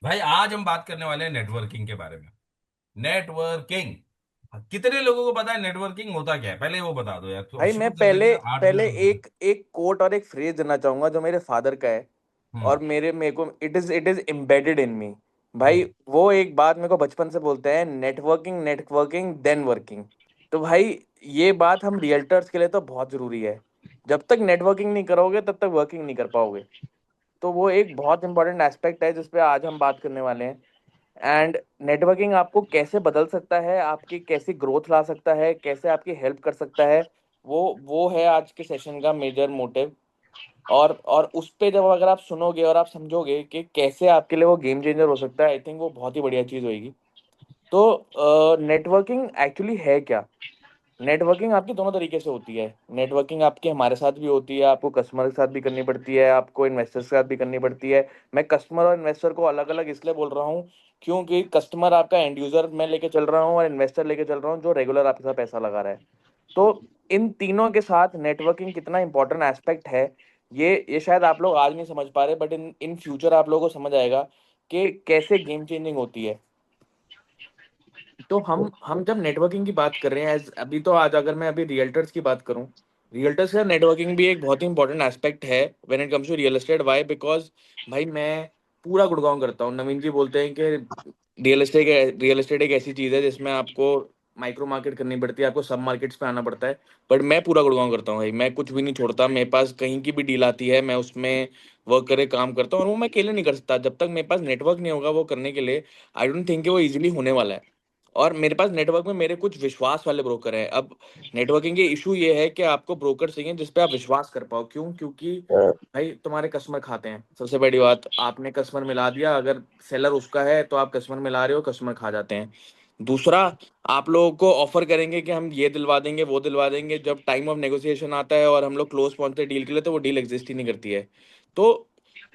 भाई आज हम बात करने वाले हैं नेटवर्किंग के बारे में। नेटवर्किंग, कितने लोगों को पता है नेटवर्किंग होता क्या है? पहले वो बता दो यार, तो भाई मैं शुरू कर पहले देते हैं 8 मिनट पहले होते हैं। एक एक कोट और एक फ्रेज देना चाहूंगा जो मेरे फादर का है। हम्म। और मेरे को इट इज एम्बेडेड इन मी। भाई हम्म। वो एक बात मेरे को बचपन से बोलते हैं, नेटवर्किंग नेटवर्किंग देन वर्किंग। तो भाई ये बात हम रियल्टर्स के लिए तो बहुत जरूरी है। जब तक नेटवर्किंग नहीं करोगे तब तक वर्किंग नहीं कर पाओगे। तो वो एक बहुत इंपॉर्टेंट एस्पेक्ट है जिस पे आज हम बात करने वाले हैं। एंड नेटवर्किंग आपको कैसे बदल सकता है, आपकी कैसी ग्रोथ ला सकता है, कैसे आपकी हेल्प कर सकता है, वो है आज के सेशन का मेजर मोटिव। और उस पे जब अगर आप सुनोगे और आप समझोगे कि कैसे आपके लिए वो गेम चेंजर हो सकता है, आई थिंक वो बहुत ही बढ़िया चीज़ होगी। तो नेटवर्किंग एक्चुअली है क्या? नेटवर्किंग आपकी दोनों तरीके से होती है। नेटवर्किंग आपकी हमारे साथ भी होती है, आपको कस्टमर के साथ भी करनी पड़ती है, आपको इन्वेस्टर के साथ भी करनी पड़ती है। मैं कस्टमर और इन्वेस्टर को अलग अलग इसलिए बोल रहा हूँ क्योंकि कस्टमर आपका एंड यूजर मैं लेके चल रहा हूँ और इन्वेस्टर लेके चल रहा हूँ जो रेगुलर आपके साथ पैसा लगा रहा है। तो इन तीनों के साथ नेटवर्किंग कितना इंपॉर्टेंट एस्पेक्ट है, ये शायद आप लोग आज नहीं समझ पा रहे, बट इन इन फ्यूचर आप लोगों को समझ आएगा कि कैसे गेम चेंजिंग होती है। तो हम जब नेटवर्किंग की बात कर रहे हैं, एज अभी तो आज अगर मैं अभी रियल्टर्स की बात करूं, रियल्टर्स का नेटवर्किंग भी एक बहुत ही इंपॉर्टेंट एस्पेक्ट है when it comes to real estate. Why? Because भाई मैं पूरा गुड़गांव करता हूँ। नवीन जी बोलते हैं कि रियल एस्टेट एक ऐसी चीज़ है जिसमें आपको माइक्रो मार्केट करनी पड़ती है, आपको सब मार्केट्स पे आना पड़ता है। बट मैं पूरा गुड़गांव करता हूँ भाई, मैं कुछ भी नहीं छोड़ता। मेरे पास कहीं की भी डील आती है, मैं उसमें वर्क करे काम करता हूँ, और वो मैं अकेले नहीं कर सकता जब तक मेरे पास नेटवर्क नहीं होगा वो करने के लिए। आई डोंट थिंक कि वो इजीली होने वाला है। और मेरे पास नेटवर्क में मेरे कुछ विश्वास वाले ब्रोकर हैं। अब नेटवर्किंग के इशू ये है कि आपको ब्रोकर चाहिए जिस पे आप विश्वास कर पाओ। क्यों? क्योंकि भाई तुम्हारे कस्टमर खाते हैं। सबसे बड़ी बात, आपने कस्टमर मिला दिया, अगर सेलर उसका है तो आप कस्टमर मिला रहे हो, कस्टमर खा जाते हैं। दूसरा, आप लोगों को ऑफर करेंगे कि हम ये दिलवा देंगे वो दिलवा देंगे, जब टाइम ऑफ नेगोशिएशन आता है और हम लोग क्लोज पहुंचते हैं डील के लिए तो वो डील एग्जिस्ट ही नहीं करती है। तो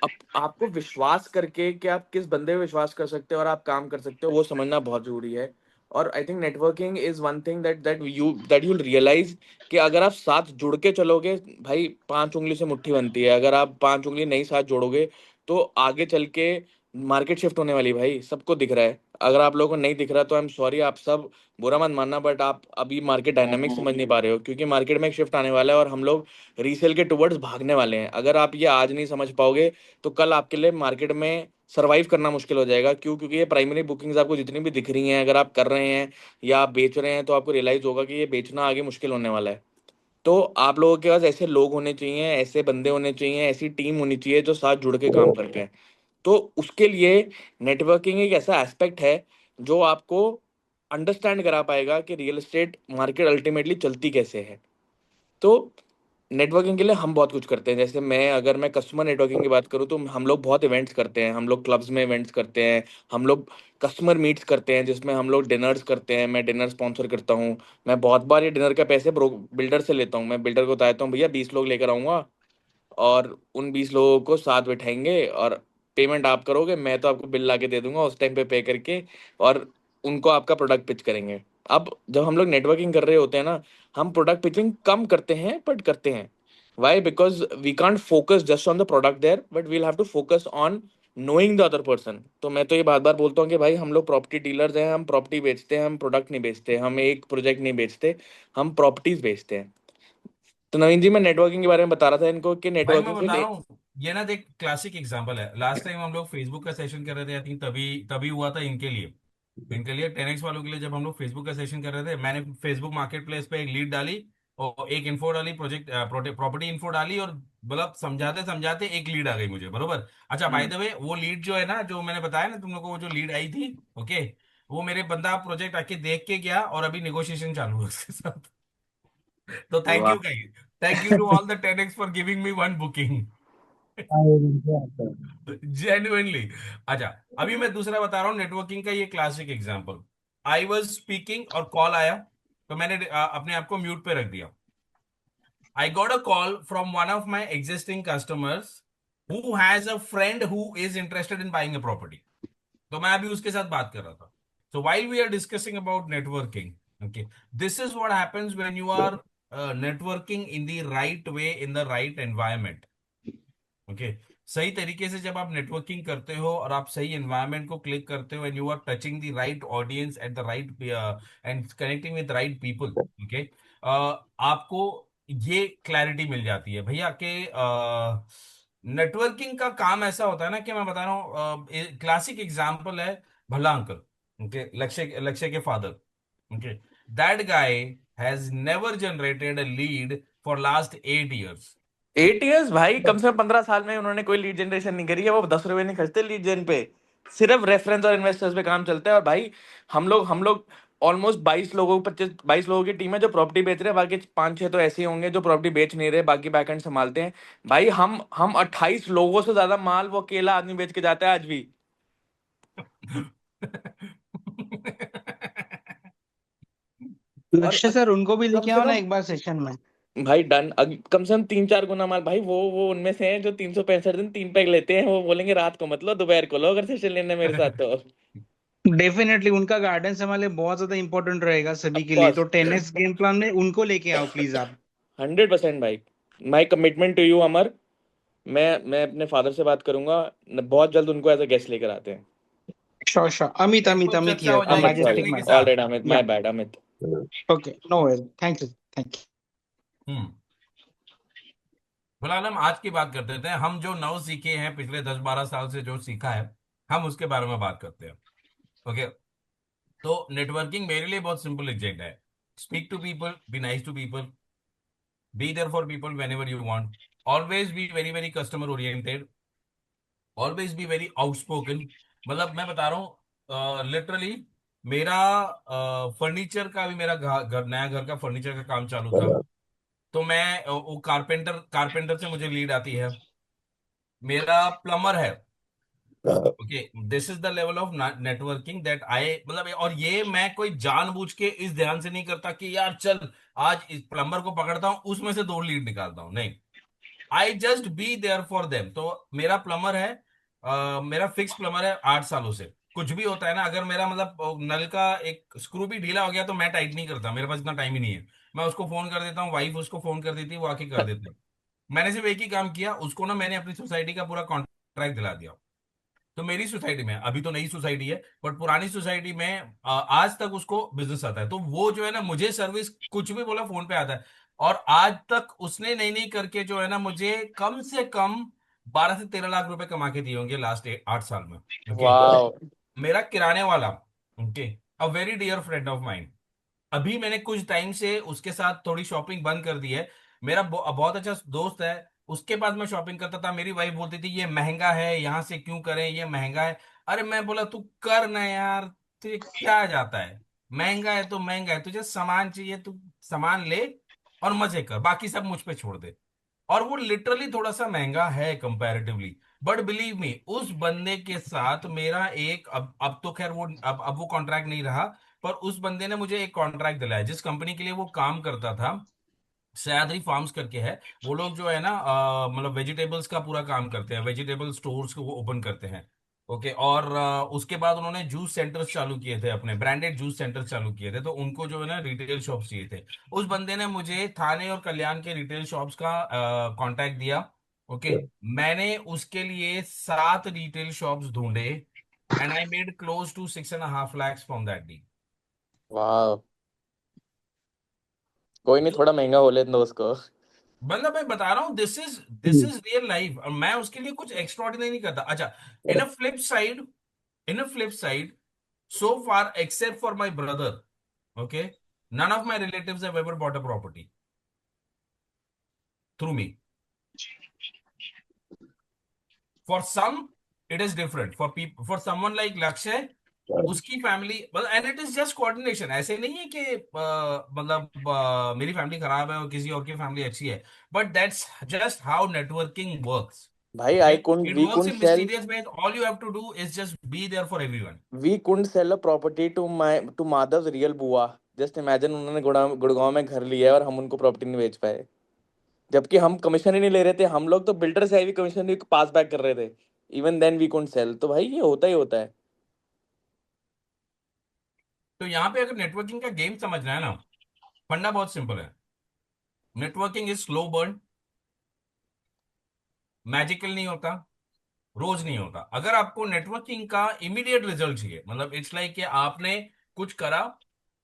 अब आपको विश्वास करके कि आप किस बंदे पे विश्वास कर सकते हो और आप काम कर सकते हो वो समझना बहुत जरूरी है। और I think networking is one thing that you realise कि अगर आप साथ जुड़ के चलोगे, भाई 5 उंगली से मुट्ठी बनती है। अगर आप 5 उंगली नहीं साथ जोड़ोगे तो आगे चल के मार्केट शिफ्ट होने वाली, भाई सबको दिख रहा है। अगर आप लोगों को नहीं दिख रहा तो आई एम सॉरी, आप सब बुरा मत मानना, बट आप अभी मार्केट डायनामिक्स समझ नहीं पा रहे हो, क्योंकि मार्केट में एक शिफ्ट आने वाला है और हम लोग रीसेल के टुवर्ड्स भागने वाले हैं। अगर आप ये आज नहीं समझ पाओगे तो कल आपके लिए मार्केट में सरवाइव करना मुश्किल हो जाएगा। क्यों? क्योंकि ये प्राइमरी बुकिंग्स आपको जितनी भी दिख रही हैं, अगर आप कर रहे हैं या आप बेच रहे हैं तो आपको रियलाइज होगा कि ये बेचना आगे मुश्किल होने वाला है। तो आप लोगों के पास ऐसे लोग होने चाहिए, ऐसे बंदे होने चाहिए, ऐसी टीम होनी चाहिए जो साथ जुड़ के काम करते हैं। तो उसके लिए नेटवर्किंग एक ऐसा एस्पेक्ट है जो आपको अंडरस्टैंड करा पाएगा कि रियल एस्टेट मार्केट अल्टीमेटली चलती कैसे है। तो नेटवर्किंग के लिए हम बहुत कुछ करते हैं। जैसे अगर मैं कस्टमर नेटवर्किंग की बात करूँ तो हम लोग बहुत इवेंट्स करते हैं, हम लोग क्लब्स में इवेंट्स करते हैं, हम लोग कस्टमर मीट्स करते हैं जिसमें हम लोग डिनर्स करते हैं। मैं डिनर स्पॉन्सर करता हूँ। मैं बहुत बार ये डिनर का पैसे बिल्डर से लेता हूँ। मैं बिल्डर को बताता हूँ भैया 20 लोग लेकर आऊँगा और उन 20 लोगों को साथ बैठाएंगे और पेमेंट आप करोगे, मैं तो आपको बिल ला के दे दूंगा उस टाइम पे करके, और उनको आपका प्रोडक्ट पिच करेंगे। अब जब हम लोग नेटवर्किंग कर रहे होते हैं ना, हम प्रोडक्ट पिचिंग कम करते हैं बट करते हैं। Why? Because we can't focus just on the product there, but we'll have to focus on knowing the other person. तो मैं तो ये बार बार बोलता हूँ कि भाई हम लोग प्रॉपर्टी डीलर्स हैं, हम प्रॉपर्टी बेचते हैं, हम प्रोडक्ट नहीं बेचते, हम एक प्रोजेक्ट नहीं बेचते, हम प्रॉपर्टीज बेचते हैं। तो नवीन जी, मैं नेटवर्किंग के बारे में बता रहा था इनको कि भाई मैं नेटवर्किंग के बता रहा लिए। हूँ, ये ना देख क्लासिक एग्जांपल है। लास्ट टाइम हम लोग फेसबुक का सेशन कर रहे थे, आई थिंक तभी तभी हुआ था इनके लिए 10x वालों के लिए। जब हम लोग फेसबुक का सेशन कर रहे थे, मैंने फेसबुक मार्केट प्लेस पे एक लीड डाली और एक इन्फो डाली, प्रोजेक्ट प्रॉपर्टी इन्फो डाली, और मतलब समझाते समझाते एक लीड आ गई मुझे, बरोबर। अच्छा, बाय द वे वो लीड जो है ना, जो मैंने बताया ना तुम लोग को, वो जो लीड आई थी, ओके, वो मेरे बंदा प्रोजेक्ट आके देख के गया और अभी निगोशिएशन चालू है उसके साथ। तो थैंक वाह। You guys, thank you to all the 10x for giving me one booking. हाँ, ये बिल्कुल आता है। जेन्युइनली। अच्छा, अभी मैं दूसरा बता रहा हूँ नेटवर्किंग का, ये classic example. I was speaking और कॉल आया, तो मैंने अपने आप को म्यूट पे रख दिया। I got a call from one of my existing customers who has a friend who is interested in buying a property. तो मैं अभी उसके साथ बात कर रहा था। So while we are discussing about networking, okay, this is what happens when you are networking in the right way, in the right environment, okay. सही तरीके से जब आप नेटवर्किंग करते हो और आप सही एनवायरनमेंट को क्लिक करते हो and you are touching the right audience at the right end connecting with right people, okay, आपको ये क्लैरिटी मिल जाती है भैया कि नेटवर्किंग का काम ऐसा होता है ना कि मैं बता रहा हूँ, क्लासिक एग्जाम्पल है भला अंकल, ओके, लक्ष्य लक्ष्य के father, okay, that guy has never generated a lead for last 8 years। 8 years भाई, कम से कम 15 साल में उन्होंने कोई लीड जनरेशन नहीं करी है। वो 10 रुपए नहीं खर्चते लीड जन पे, सिर्फ रेफरेंस और इन्वेस्टर्स पे काम चलता है। और भाई हम लोग ऑलमोस्ट 22 लोगों, 25 22 लोगों की टीम है जो प्रॉपर्टी बेच रहे हैं, बाकी 5 6 तो ऐसे ही होंगे जो प्रॉपर्टी बेच नहीं रहे, बाकी बैकएंड संभालते हैं। भाई हम 28 लोगों से ज्यादा माल वो अकेला आदमी बेच के जाता है आज भी। और लक्ष्य सर उनको भी कम लेके से आओ ना कम, एक बार सेशन में। भाई डन, कम से कम 3 4 गुना माल भाई। वो उनमें से हैं जो 365 दिन 3 पैग लेते हैं। वो बोलेंगे रात को मत लो, दोपहर को लो अगर सेशन लेना है मेरे साथ तो। डेफिनेटली उनका गार्डन संभाले बहुत ज्यादा इंपॉर्टेंट रहेगा सभी के लिए, तो ऑफकोर्स, 10x गेम प्लान में उनको लेके आओ प्लीज आप। 100% भाई। माई कमिटमेंट टू यू अमर। मैं अपने फादर से बात करूंगा, बहुत जल्द उनको एज अ गेस्ट लेकर आते हैं। Sure sure, Amit Amit Facebook Amit चर्चा हो हियर, जाएगी अमित, सॉरी, मैजेस्टिक चटनी के माइंड। साथ। All right Amit, yeah my bad Amit. Okay, no worries, thank you. Hmm. फिलहाल हम आज की बात करते थे, हम जो नव सीखे हैं पिछले 10 12 साल से जो सीखा है, हम उसके बारे में बात करते हैं, ओके। तो नेटवर्किंग मेरे लिए बहुत सिंपल एजेंडा है। Speak to people, be nice to people, be there for people whenever you want, always be very very customer oriented, always be very outspoken. मतलब मैं बता रहा हूँ लिटरली, मेरा फर्नीचर का भी, मेरा नया घर का फर्नीचर का काम चालू था, तो मैं वो कारपेंटर कारपेंटर से मुझे लीड आती है। मेरा प्लम्बर है, okay, this is the level of networking that I, मतलब, और ये मैं कोई जानबूझ के इस ध्यान से नहीं करता कि यार चल आज इस प्लम्बर को पकड़ता हूँ उसमें से 2 लीड निकालता हूँ, नहीं। I just be there for them. तो मेरा प्लम्बर है, मेरा फिक्स प्लम्बर है 8 सालों से। कुछ भी होता है ना, अगर मेरा मतलब नल का एक स्क्रू भी ढीला हो गया तो मैं टाइट नहीं करता, मेरे पास इतना टाइम ही नहीं है। मैं उसको फोन कर देता हूँ, वाइफ उसको फोन कर देती है, वो आके कर देते हैं। मैंने सिर्फ एक ही काम किया, उसको ना मैंने अपनी सोसाइटी का पूरा कॉन्ट्रैक्ट दिला दिया। तो मेरी सोसाइटी में, अभी तो नई सोसाइटी है, बट पुरानी सोसाइटी में आज तक उसको बिजनेस आता है। तो वो जो है ना, मुझे सर्विस कुछ भी बोला फोन पे आता है। और आज तक उसने नई नई करके जो है ना, मुझे कम से कम 12 से 13 लाख रुपए कमा के दिए होंगे लास्ट 8 साल में, ओके। वाह। मेरा किराने वाला, okay, a very dear friend of mind, अभी मैंने कुछ टाइम से उसके साथ थोड़ी शॉपिंग बंद कर दी है। मेरा बहुत अच्छा दोस्त है, उसके पास मैं शॉपिंग करता था। मेरी वाइफ बोलती थी ये महंगा है, यहाँ से क्यों करें, ये महंगा है। अरे मैं बोला तू कर ना यार, तुझे क्या जाता है, महंगा है तो महंगा है, तुझे सामान चाहिए तू सामान ले और मजे कर, बाकी सब मुझ पे छोड़ दे। और वो लिटरली थोड़ा सा महंगा है कंपैरेटिवली, बट बिलीव मी, उस बंदे के साथ मेरा एक, अब तो खैर वो, अब वो कॉन्ट्रैक्ट नहीं रहा, पर उस बंदे ने मुझे एक कॉन्ट्रैक्ट दिलाया। जिस कंपनी के लिए वो काम करता था, सह्याद्री फार्म्स करके है, वो लोग जो है ना, मतलब वेजिटेबल्स का पूरा काम करते हैं, वेजिटेबल स्टोर्स को वो ओपन करते हैं, ओके। और उसके बाद उन्होंने जूस सेंटर्स चालू किए थे, अपने ब्रांडेड जूस सेंटर्स चालू किए थे, तो उनको जो है ना रिटेल शॉप्स चाहिए थे। उस बंदे ने मुझे थाने और कल्याण के रिटेल शॉप्स का कांटेक्ट दिया, ओके। मैंने उसके लिए 7 रिटेल शॉप्स ढूंढे and I made close to 6.5 lakhs from that deal. वाह, कोई नहीं, थोड़ा महंगा हो ले दोस्त को। मतलब मैं बता रहा हूँ, दिस इज रियल लाइफ, और मैं उसके लिए कुछ एक्स्ट्रॉर्डिनरी नहीं करता। अच्छा, in a flip side, in a flip side, so far except for my brother, okay, none of my relatives have ever bought a property through me. For some it is different, for people, for someone like Lakshya, उसकी family, and it is just coordination, ऐसे नहीं है कि मतलब मेरी family खराब है और किसी और की फैमिली अच्छी है, but that's just how networking works, भाई okay. I could it we works could in sell mysterious ways, all you have to do is just be there for everyone। We could sell a property to Madhav real बुआ। Just imagine, उन्होंने गुड़गांव में घर लिया है और हम उनको property नहीं बेच पाए, जबकि हम कमीशन ही नहीं ले रहे थे। हम लोग तो बिल्डर से भी कमीशन भी पास बैक कर रहे थे। Even then we could sell. तो भाई ये होता ही होता है। तो यहाँ पे अगर नेटवर्किंग का गेम समझना है ना, फंडा बहुत सिंपल है। Networking is slow burn, magical नहीं होता, रोज नहीं होता। अगर आपको नेटवर्किंग का इमीडिएट रिजल्ट चाहिए, मतलब इट्स लाइक कि आपने कुछ करा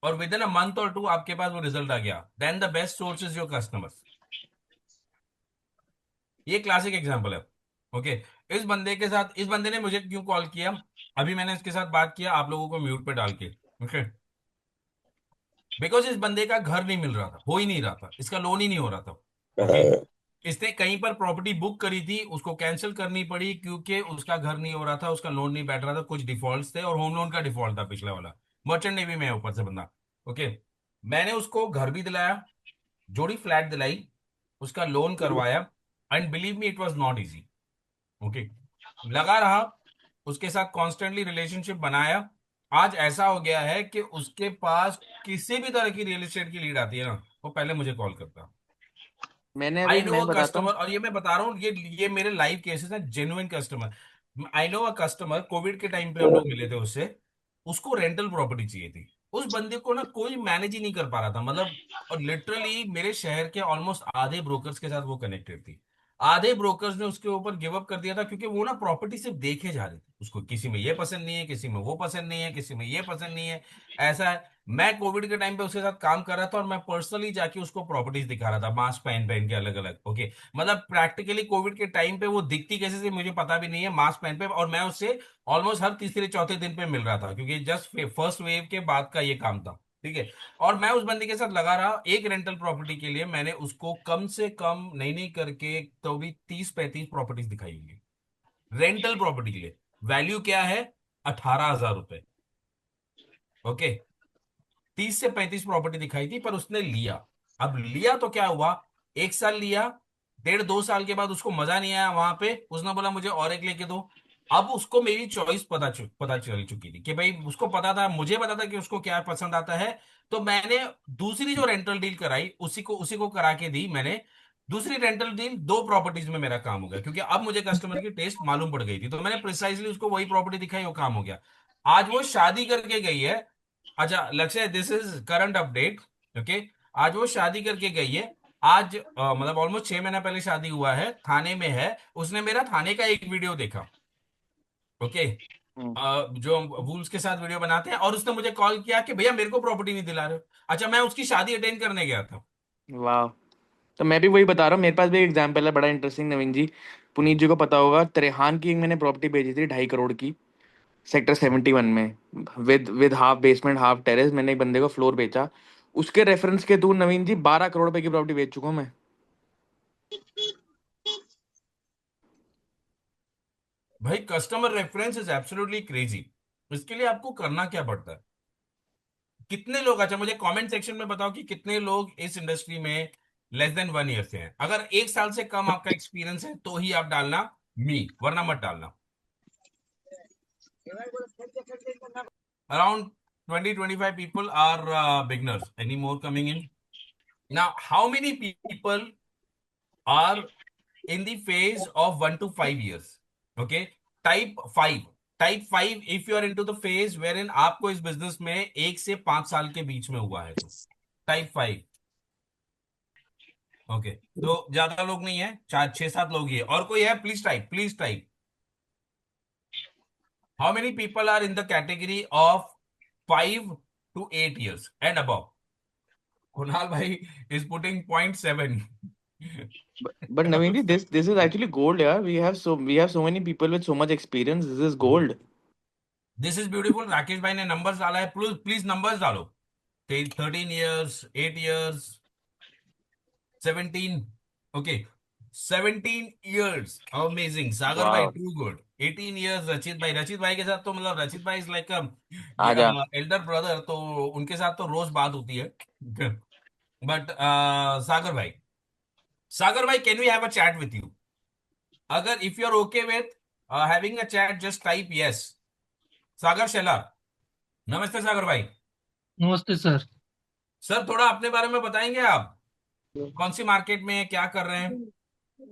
और within a month or two आपके पास वो रिजल्ट आ गया, then the best source is your customers. ये क्लासिक एग्जांपल है। ओके, इस बंदे ने मुझे क्यों कॉल किया, अभी मैंने इसके साथ बात किया आप लोगों को म्यूट पे डाल के। ओके, बिकॉज इस बंदे का घर नहीं मिल रहा था, हो ही नहीं रहा था, इसका लोन ही नहीं हो रहा था। ओके, इसने कहीं पर प्रॉपर्टी बुक करी थी, उसको कैंसिल करनी पड़ी क्योंकि उसका घर नहीं हो रहा था, उसका लोन नहीं बैठ रहा था, कुछ डिफॉल्ट्स थे और होम लोन का डिफॉल्ट था पिछला वाला, मर्चेंट नेवी में है ऊपर से बंदा। ओके, मैंने उसको घर भी दिलाया, जोड़ी फ्लैट दिलाई, उसका लोन करवाया, and believe me it was not easy. Okay, लगा रहा, उसके साथ कॉन्स्टेंटली रिलेशनशिप बनाया। आज ऐसा हो गया है कि उसके पास किसी भी तरह की रियल एस्टेट की लीड आती है ना, वो पहले मुझे कॉल करता। मैंने आई अभी नो मैं अ बताता हूँ। कस्टमर, और ये मैं बता रहा हूँ, ये मेरे लाइव केसेस हैं, genuine customer. I know a customer, Covid के टाइम पे हम लोग मिले थे उससे, उसको रेंटल प्रॉपर्टी चाहिए थी। उस बंदे को ना कोई मैनेज ही नहीं कर पा रहा था, मतलब, और लिटरली मेरे शहर के ऑलमोस्ट आधे ब्रोकर्स के साथ वो कनेक्टेड थी। आधे ब्रोकर्स ने उसके ऊपर गिव अप कर दिया था क्योंकि वो ना प्रॉपर्टी सिर्फ देखे जा रहे थे, उसको किसी में ये पसंद नहीं है, किसी में वो पसंद नहीं है, किसी में ये पसंद नहीं है, ऐसा है। मैं कोविड के टाइम पे उसके साथ काम कर रहा था और मैं पर्सनली जाके उसको प्रॉपर्टीज दिखा रहा था, मास्क पहन पहन के अलग अलग। ओके, मतलब प्रैक्टिकली कोविड के टाइम पे वो दिखती कैसे से मुझे पता भी नहीं है, मास्क पहन पे, और मैं उससे ऑलमोस्ट हर तीसरे चौथे दिन पे मिल रहा था क्योंकि जस्ट फर्स्ट वेव के बाद का ये काम था। ठीक है, और मैं उस बंदी के साथ लगा रहा, एक रेंटल प्रॉपर्टी के लिए मैंने उसको कम से कम नहीं नहीं करके तो भी 30-35 प्रॉपर्टीज दिखाई होंगी रेंटल प्रॉपर्टी के लिए। वैल्यू क्या है, 18,000 रुपए। ओके, 30 से 35 प्रॉपर्टी दिखाई थी पर उसने लिया। अब लिया तो क्या हुआ, एक साल लिया, 1.5-2 साल के बाद उसको मजा नहीं आया वहां पे, उसने बोला मुझे और एक लेके दो। अब उसको मेरी चॉइस पता चल चुकी थी कि भाई, उसको पता था, मुझे पता था कि उसको क्या पसंद आता है। तो मैंने दूसरी जो रेंटल डील कराई उसी को करा के दी मैंने। दूसरी रेंटल डील 2 प्रॉपर्टीज में मेरा काम हो गया क्योंकि अब मुझे कस्टमर की टेस्ट मालूम पड़ गई थी, तो मैंने प्रिसाइसली उसको वही प्रॉपर्टी दिखाई, वो काम हो गया। आज वो शादी करके गई है। अच्छा लक्ष्य, this is current update. Okay, आज वो शादी करके गई है। आज मतलब ऑलमोस्ट 6 महीना पहले शादी हुआ है, थाने में है। उसने मेरा थाने का एक वीडियो देखा। ओके, हम्म। जो वूल्स के साथ वीडियो बनाते हैं, और उसने मुझे कॉल किया कि भैया मेरे को प्रॉपर्टी नहीं दिला रहे हो। अच्छा, मैं उसकी शादी अटेंड करने गया था। वाह। तो मैं भी वही बता रहा हूँ, मेरे पास भी एक एग्जाम्पल है बड़ा इंटरेस्टिंग नवीन जी। पुनीत जी को पता होगा, त्रेहान की एक मैंने प्रॉपर्टी बेची थी 2.5 करोड़ की, सेक्टर 71 में, with half basement half terrace. मैंने एक बंदे को फ्लोर बेचा, उसके रेफरेंस के थ्रू नवीन जी 12 करोड़ रुपए की प्रॉपर्टी बेच चुका हूं मैं। भाई customer reference is absolutely crazy. इसके लिए आपको करना क्या पड़ता है, कितने लोग, अच्छा मुझे कमेंट सेक्शन में बताओ कि कितने लोग इस इंडस्ट्री में लेस देन 1 ईयर से हैं। अगर 1 साल से कम आपका एक्सपीरियंस है तो ही आप डालना मी, वरना मत डालना। Around 20-25 people are beginners. Any more coming in? Now, how many people are in the phase of 1 to 5 years? Okay, type 5। Type 5, if you are into the phase where in आपको इस business में 1 से 5 साल के बीच में हुआ है तो टाइप 5। ओके, तो ज्यादा लोग नहीं है, 4-6-7 लोग ही है। और कोई है, please type, please type. How many people are in the category of 5 to 8 years and above? Kunal भाई is putting 0.7। But Naveen ji, this is actually gold यार। We have so many people with so much experience, this is gold. This is beautiful. Rakesh भाई ने numbers डाला है, please please numbers डालो। 13 years, 8 years, 17। Okay, 17 years, amazing. Sagar भाई वाह। To good. 18 years रचित भाई के साथ तो, मतलब रचित भाई इज लाइक आजा। एल्डर ब्रदर, तो उनके साथ तो रोज बात होती है। बट सागर भाई can we have a chat with you? अगर if you are okay with having a chat, just type yes. Sagar Shelar, नमस्ते सागर भाई। नमस्ते सर। सर थोड़ा अपने बारे में बताएंगे आप, कौन सी मार्केट में क्या कर रहे हैं?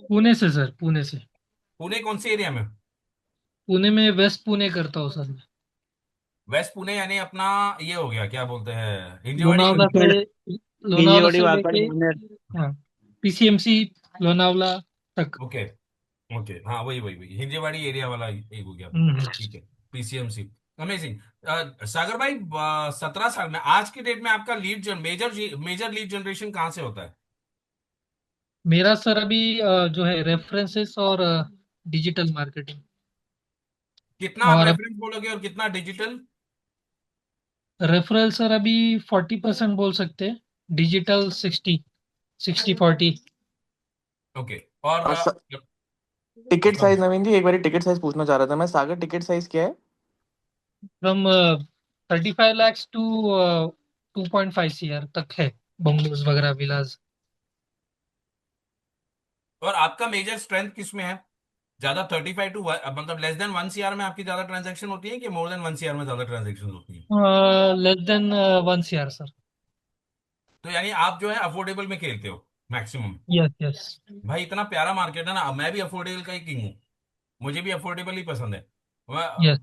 पुणे से सर, पुणे से। पुणे कौन सी एरिया में? पुणे में वेस्ट पुणे करता हूँ सर मैं। वेस्ट पुणे यानी अपना ये हो गया, क्या बोलते हैं, हिंजवाड़ी? लोनावला से, लोनावला हिंजवड़ी से वाकड लेके, जुन्नर। हाँ, पीसीएमसी लोनावला तक। ओके, ओके, हाँ वही वही वही हिंजेवाड़ी एरिया वाला एक हो गया। हम्म। ठीक है, पीसीएमसी। अमेजिंग। सागर भाई, 17 साल में आज की डेट में आपका मेजर लीड जनरेशन कहाँ से होता है? मेरा सर अभी जो है रेफरेंसेस और डिजिटल मार्केटिंग। कितना आप और रेफरेंस बोलोगे और कितना डिजिटल? रेफरल सर अभी 40% बोल सकते हैं, डिजिटल 60-40। ओके। और और टिकट सॉरी। साइज, नवीन जी एक बार टिकट साइज पूछना चाह रहा था मैं, सागर टिकट साइज क्या है? फ्रॉम 35 lakhs टू 2.5 CR तक है, बंगलोज वगैरह विलाज। और आपका मेजर स्ट्रेंथ किस में है? ज्यादा 35 टू मतलब लेस देन 1 सीआर में आपकी ज्यादा ट्रांजैक्शन होती है कि मोर देन 1 सीआर में ज्यादा ट्रांजैक्शन होती है? Less than 1 CR sir. तो यानी आप जो है अफोर्डेबल में खेलते हो मैक्सिमम। Yes yes. भाई इतना प्यारा मार्केट है ना, मैं भी अफोर्डेबल का ही किंग हूँ। मुझे भी अफोर्डेबल ही पसंद है। यस।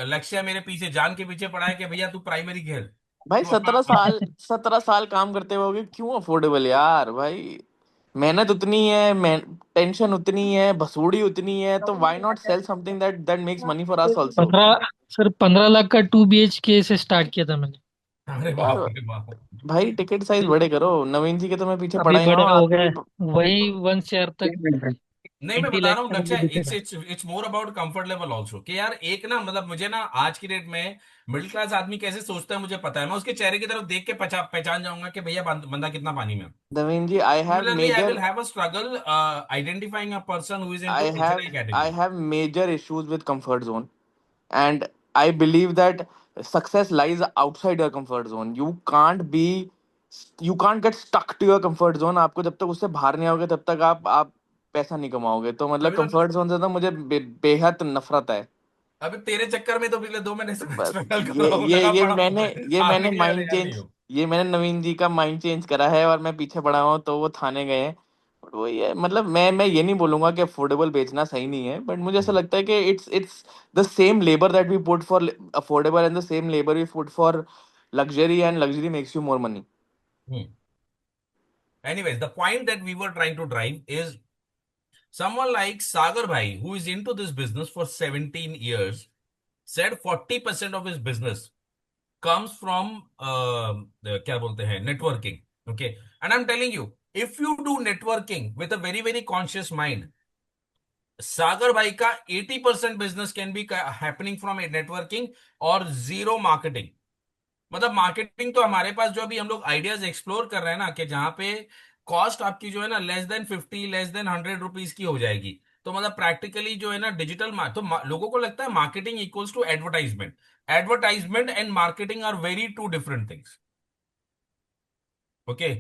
लक्ष्य मेरे पीछे जान के पीछे पड़ा है कि भैया तू प्राइमरी खेल। भाई तू अपना 17 साल, 17 साल काम करते होगे, क्यों अफोर्डेबल यार भाई? मेहनत उतनी है, टेंशन उतनी है, भसूड़ी उतनी है, तो why not sell something that that makes money for us also? 15 lakh का 2 BHK से स्टार्ट किया था मैंने। अरे यार बाप रे बाप। भाई टिकट साइज बड़े करो, नवीन जी के तो मैं पीछे पड़ा अभी ही ना बड़े हूँ, हो आपके गए, भी। वही 1 CR तक मिल रहा है। नहीं, मैं 20 बता लाख रहा हूँ का लक्ष्य, मुझे दिख इट्स रहा है। It's it's more about comfort level also कि यार एक ना मतलब मुझे ना आज की डेट में मिडिल क्लास आदमी कैसे सोचता है मुझे पता है। मैं उसके चेहरे की तरफ देख के पहचान जाऊंगा कि भैया बंदा कितना पानी में है। नवीन जी, Similarly, I will have a struggle identifying a person who is I into have HNI I category. have major issues with comfort zone, and I believe that success lies outside your comfort zone. You can't get stuck to your comfort zone. आपको जब तक उससे बाहर नहीं आओगे तब तक आप पैसा नहीं कमाओगे। तो मतलब तभी तो कंफर्ट जोन से तो मुझे बेहद नफरत है। अभी तेरे चक्कर में तो पिछले 2 महीने से मैं बस स्ट्रगल कर ये रहा हूँ, ये लगा ये पड़ा हूँ। मैंने ये हारने मैंने के लिए माइंड तैयार नहीं चेंज हो। ये मैंने नवीन जी का माइंड चेंज करा है, और मैं पीछे पड़ा हुआ हूँ, तो वो थाने गए हैं। बट वही है, मतलब मैं ये नहीं बोलूंगा कि अफोर्डेबल बेचना सही नहीं है, बट मुझे ऐसा हम्म, लगता है कि it's the same labour that we put for affordable and the same labour we put for luxury, and luxury makes you more money. Hmm. Anyways, the point that we were trying to drive is someone like Sagar Bhai, who is into this business for 17 years, said 40% of his business comes from क्या बोलते हैं, networking. Okay, and I'm telling you, if you do networking with a very very conscious mind, सागर भाई का 80% business can be happening from networking और zero marketing. मतलब marketing तो हमारे पास जो अभी हम लोग आइडियाज एक्सप्लोर कर रहे हैं ना, कि जहां पे कॉस्ट आपकी जो है ना less than 50, less than 100 rupees की हो जाएगी। तो मतलब प्रैक्टिकली जो है ना डिजिटल तो लोगों को लगता है marketing equals to advertisement. Advertisement and marketing are very two different things. Okay,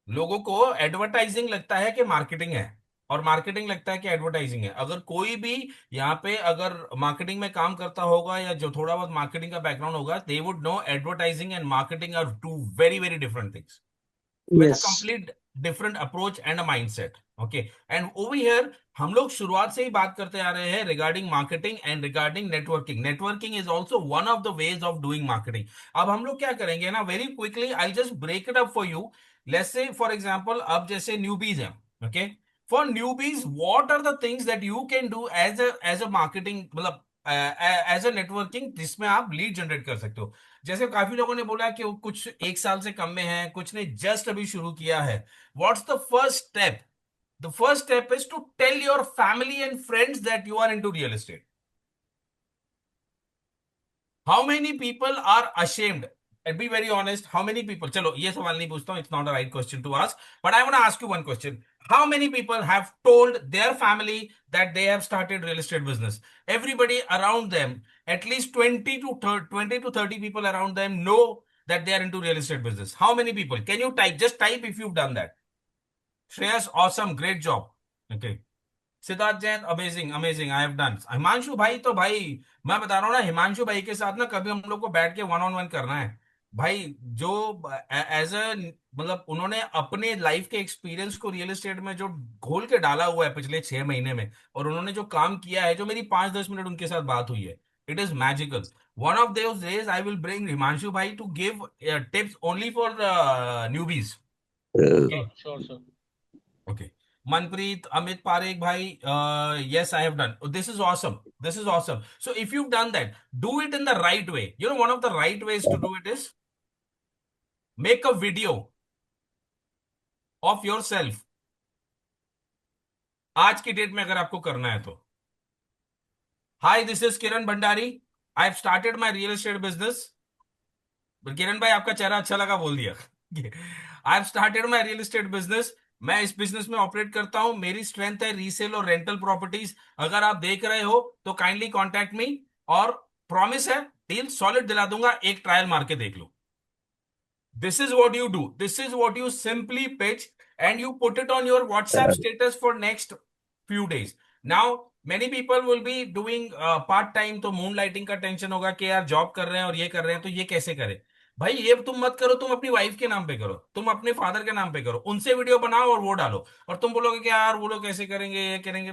लोगों को एडवर्टाइजिंग लगता है कि मार्केटिंग है, और मार्केटिंग लगता है कि एडवर्टाइजिंग है। अगर कोई भी यहाँ पे अगर मार्केटिंग में काम करता होगा या जो थोड़ा बहुत मार्केटिंग का बैकग्राउंड होगा, they would know advertising and marketing are two very very different things with a yes. complete different approach and a mindset. Okay, and over here हम लोग शुरुआत से ही बात करते आ रहे हैं regarding marketing and regarding networking. Networking is also one of the ways of doing marketing. अब हम लोग क्या करेंगे ना, very quickly I just break it up for you. Let's say for example, अब जैसे न्यूबीज हैं, okay, for newbies what are the things that you can do as a marketing, मतलब एज अ नेटवर्किंग, जिसमें आप lead generate कर सकते हो। जैसे काफी लोगों ने बोला कि वो कुछ 1 साल से कम में है, कुछ ने जस्ट अभी शुरू किया है। What's the first step? The first step is to tell your family and friends that you are into real estate. How many people are ashamed? And be very honest, how many people, चलो ये सवाल नहीं पूछता हूं, it's not a right question to ask, but I want to ask you one question. How many people have told their family that they have started real estate business? Everybody around them, at least 20 to 30 people around them know that they are into real estate business. How many people? Can you type? Just type if you've done that. Shreyas, awesome, great job. Okay. Siddharth Jain, amazing amazing, I have done. Himanshu भाई तो भाई, मैं बता रहा हूँ ना, हिमांशु भाई के साथ ना कभी हम लोग को बैठ के वन ऑन वन करना है। भाई जो एज अ मतलब उन्होंने अपने लाइफ के एक्सपीरियंस को रियल एस्टेट में जो घोल के डाला हुआ है पिछले 6 महीने में, और उन्होंने जो काम किया है, जो मेरी 5-10 मिनट उनके साथ बात हुई है, it is magical. One of those days I will bring Himanshu भाई to give tips only for newbies. Okay, sure sure. Okay. Manpreet, Amit Parekh bhai, yes, I have done. This is awesome. This is awesome. So if you've done that, do it in the right way. You know, one of the right ways to do it is make a video of yourself. आज की date में अगर आपको करना है तो, hi this is Kiran Bhandari, I have started my real estate business. Kiran भाई आपका चेहरा अच्छा लगा, बोल दिया। I have started my real estate business, मैं इस बिजनेस में ऑपरेट करता हूं, मेरी स्ट्रेंथ है रीसेल और रेंटल प्रॉपर्टीज। अगर आप देख रहे हो तो काइंडली कॉन्टैक्ट मी, और प्रॉमिस है डील सॉलिड दिला दूंगा, एक ट्रायल मार के देख लो। This is what you do. This is what you simply pitch, and you put it on your WhatsApp status for next few days. Now, many people will be doing part time, तो moonlighting का tension होगा कि यार job कर रहे हैं और ये कर रहे हैं तो ये कैसे करें। भाई ये तुम मत करो, तुम अपनी वाइफ के नाम पे करो, तुम अपने फादर के नाम पे करो, उनसे वीडियो बनाओ और वो डालो, और तुम बोलोगे कि यार वो लोग कैसे करेंगे ये करेंगे,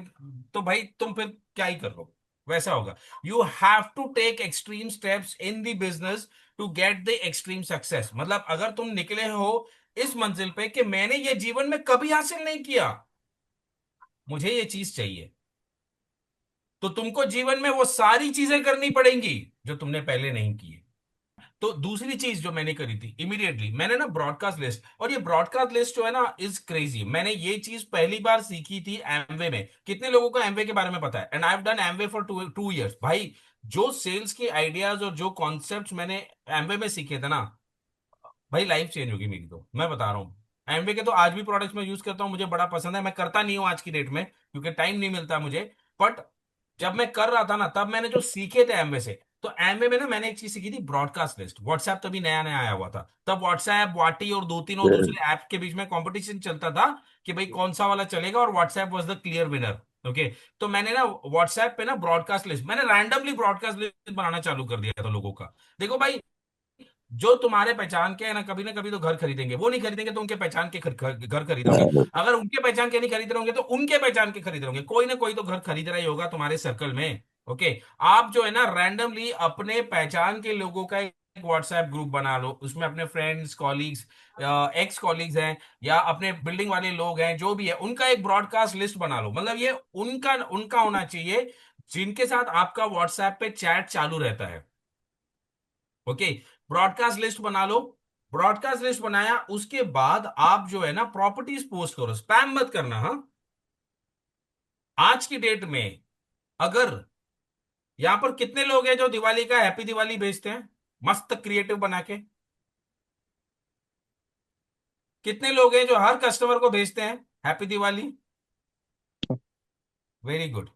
तो भाई तुम फिर क्या ही कर लो, वैसा होगा। You have to take extreme steps in the business to get the extreme success. मतलब अगर तुम निकले हो इस मंजिल पे कि मैंने ये जीवन में कभी हासिल नहीं किया, मुझे ये चीज चाहिए, तो तुमको जीवन में वो सारी चीजें करनी पड़ेंगी जो तुमने पहले नहीं की। तो दूसरी चीज जो मैंने करी थी इमीडिएटली, मैंने ना ब्रॉडकास्ट लिस्ट, और ये ब्रॉडकास्ट लिस्ट जो है ना इज क्रेजी। मैंने ये चीज पहली बार सीखी थी एमवे में। कितने लोगों को एमवे के बारे में पता है? And I have done Amway for 2 years भाई। जो सेल्स के आइडियाज और जो कॉन्सेप्ट मैंने एमवे में सीखे थे ना भाई, लाइफ चेंज होगी मेरी, तो मैं बता रहा हूँ। एमवे के तो आज भी प्रोडक्ट्स मैं यूज करता हूँ, मुझे बड़ा पसंद है। मैं करता नहीं हूँ आज की डेट में क्योंकि टाइम नहीं मिलता मुझे, बट जब मैं कर रहा था ना तब मैंने जो सीखे थे एमवे से, तो एमवे में ना मैंने एक चीज सीखी थी, ब्रॉडकास्ट लिस्ट। व्हाट्सएप तभी नया नया आया हुआ था, तब व्हाट्सएप वाटी और दो तीन और दूसरे ऐप के बीच में कंपटीशन चलता था कि भाई कौन सा वाला चलेगा, और WhatsApp was the clear winner. Okay, तो मैंने ना व्हाट्सएप पे ना ब्रॉडकास्ट लिस्ट, मैंने रैंडमली ब्रॉडकास्ट लिस्ट बनाना चालू कर दिया था लोगों का। देखो भाई, जो तुम्हारे पहचान के है ना कभी तो घर खरीदेंगे, वो नहीं खरीदेंगे तो उनके पहचान के घर खरीदोगे। अगर उनके पहचान के नहीं खरीद रहे होंगे तो उनके पहचान के खरीद रहे होंगे, कोई ना कोई तो घर खरीद रहा ही होगा तुम्हारे सर्कल में। ओके, आप जो है ना रैंडमली अपने पहचान के लोगों का एक व्हाट्सएप ग्रुप बना लो, उसमें अपने फ्रेंड्स, कॉलीग्स, एक्स कॉलीग्स हैं, या अपने बिल्डिंग वाले लोग हैं, जो भी है उनका एक ब्रॉडकास्ट लिस्ट बना लो। मतलब ये उनका उनका होना चाहिए जिनके साथ आपका व्हाट्सएप पे चैट चालू रहता है। ओके, ब्रॉडकास्ट लिस्ट बना लो। ब्रॉडकास्ट लिस्ट बनाया, उसके बाद आप जो है ना प्रॉपर्टीज पोस्ट करो, स्पैम मत करना। हाँ, आज की डेट में अगर यहां पर कितने लोग हैं जो दिवाली का हैप्पी दिवाली भेजते हैं मस्त क्रिएटिव बना के? कितने लोग हैं जो हर कस्टमर को भेजते हैं हैप्पी दिवाली? वेरी गुड,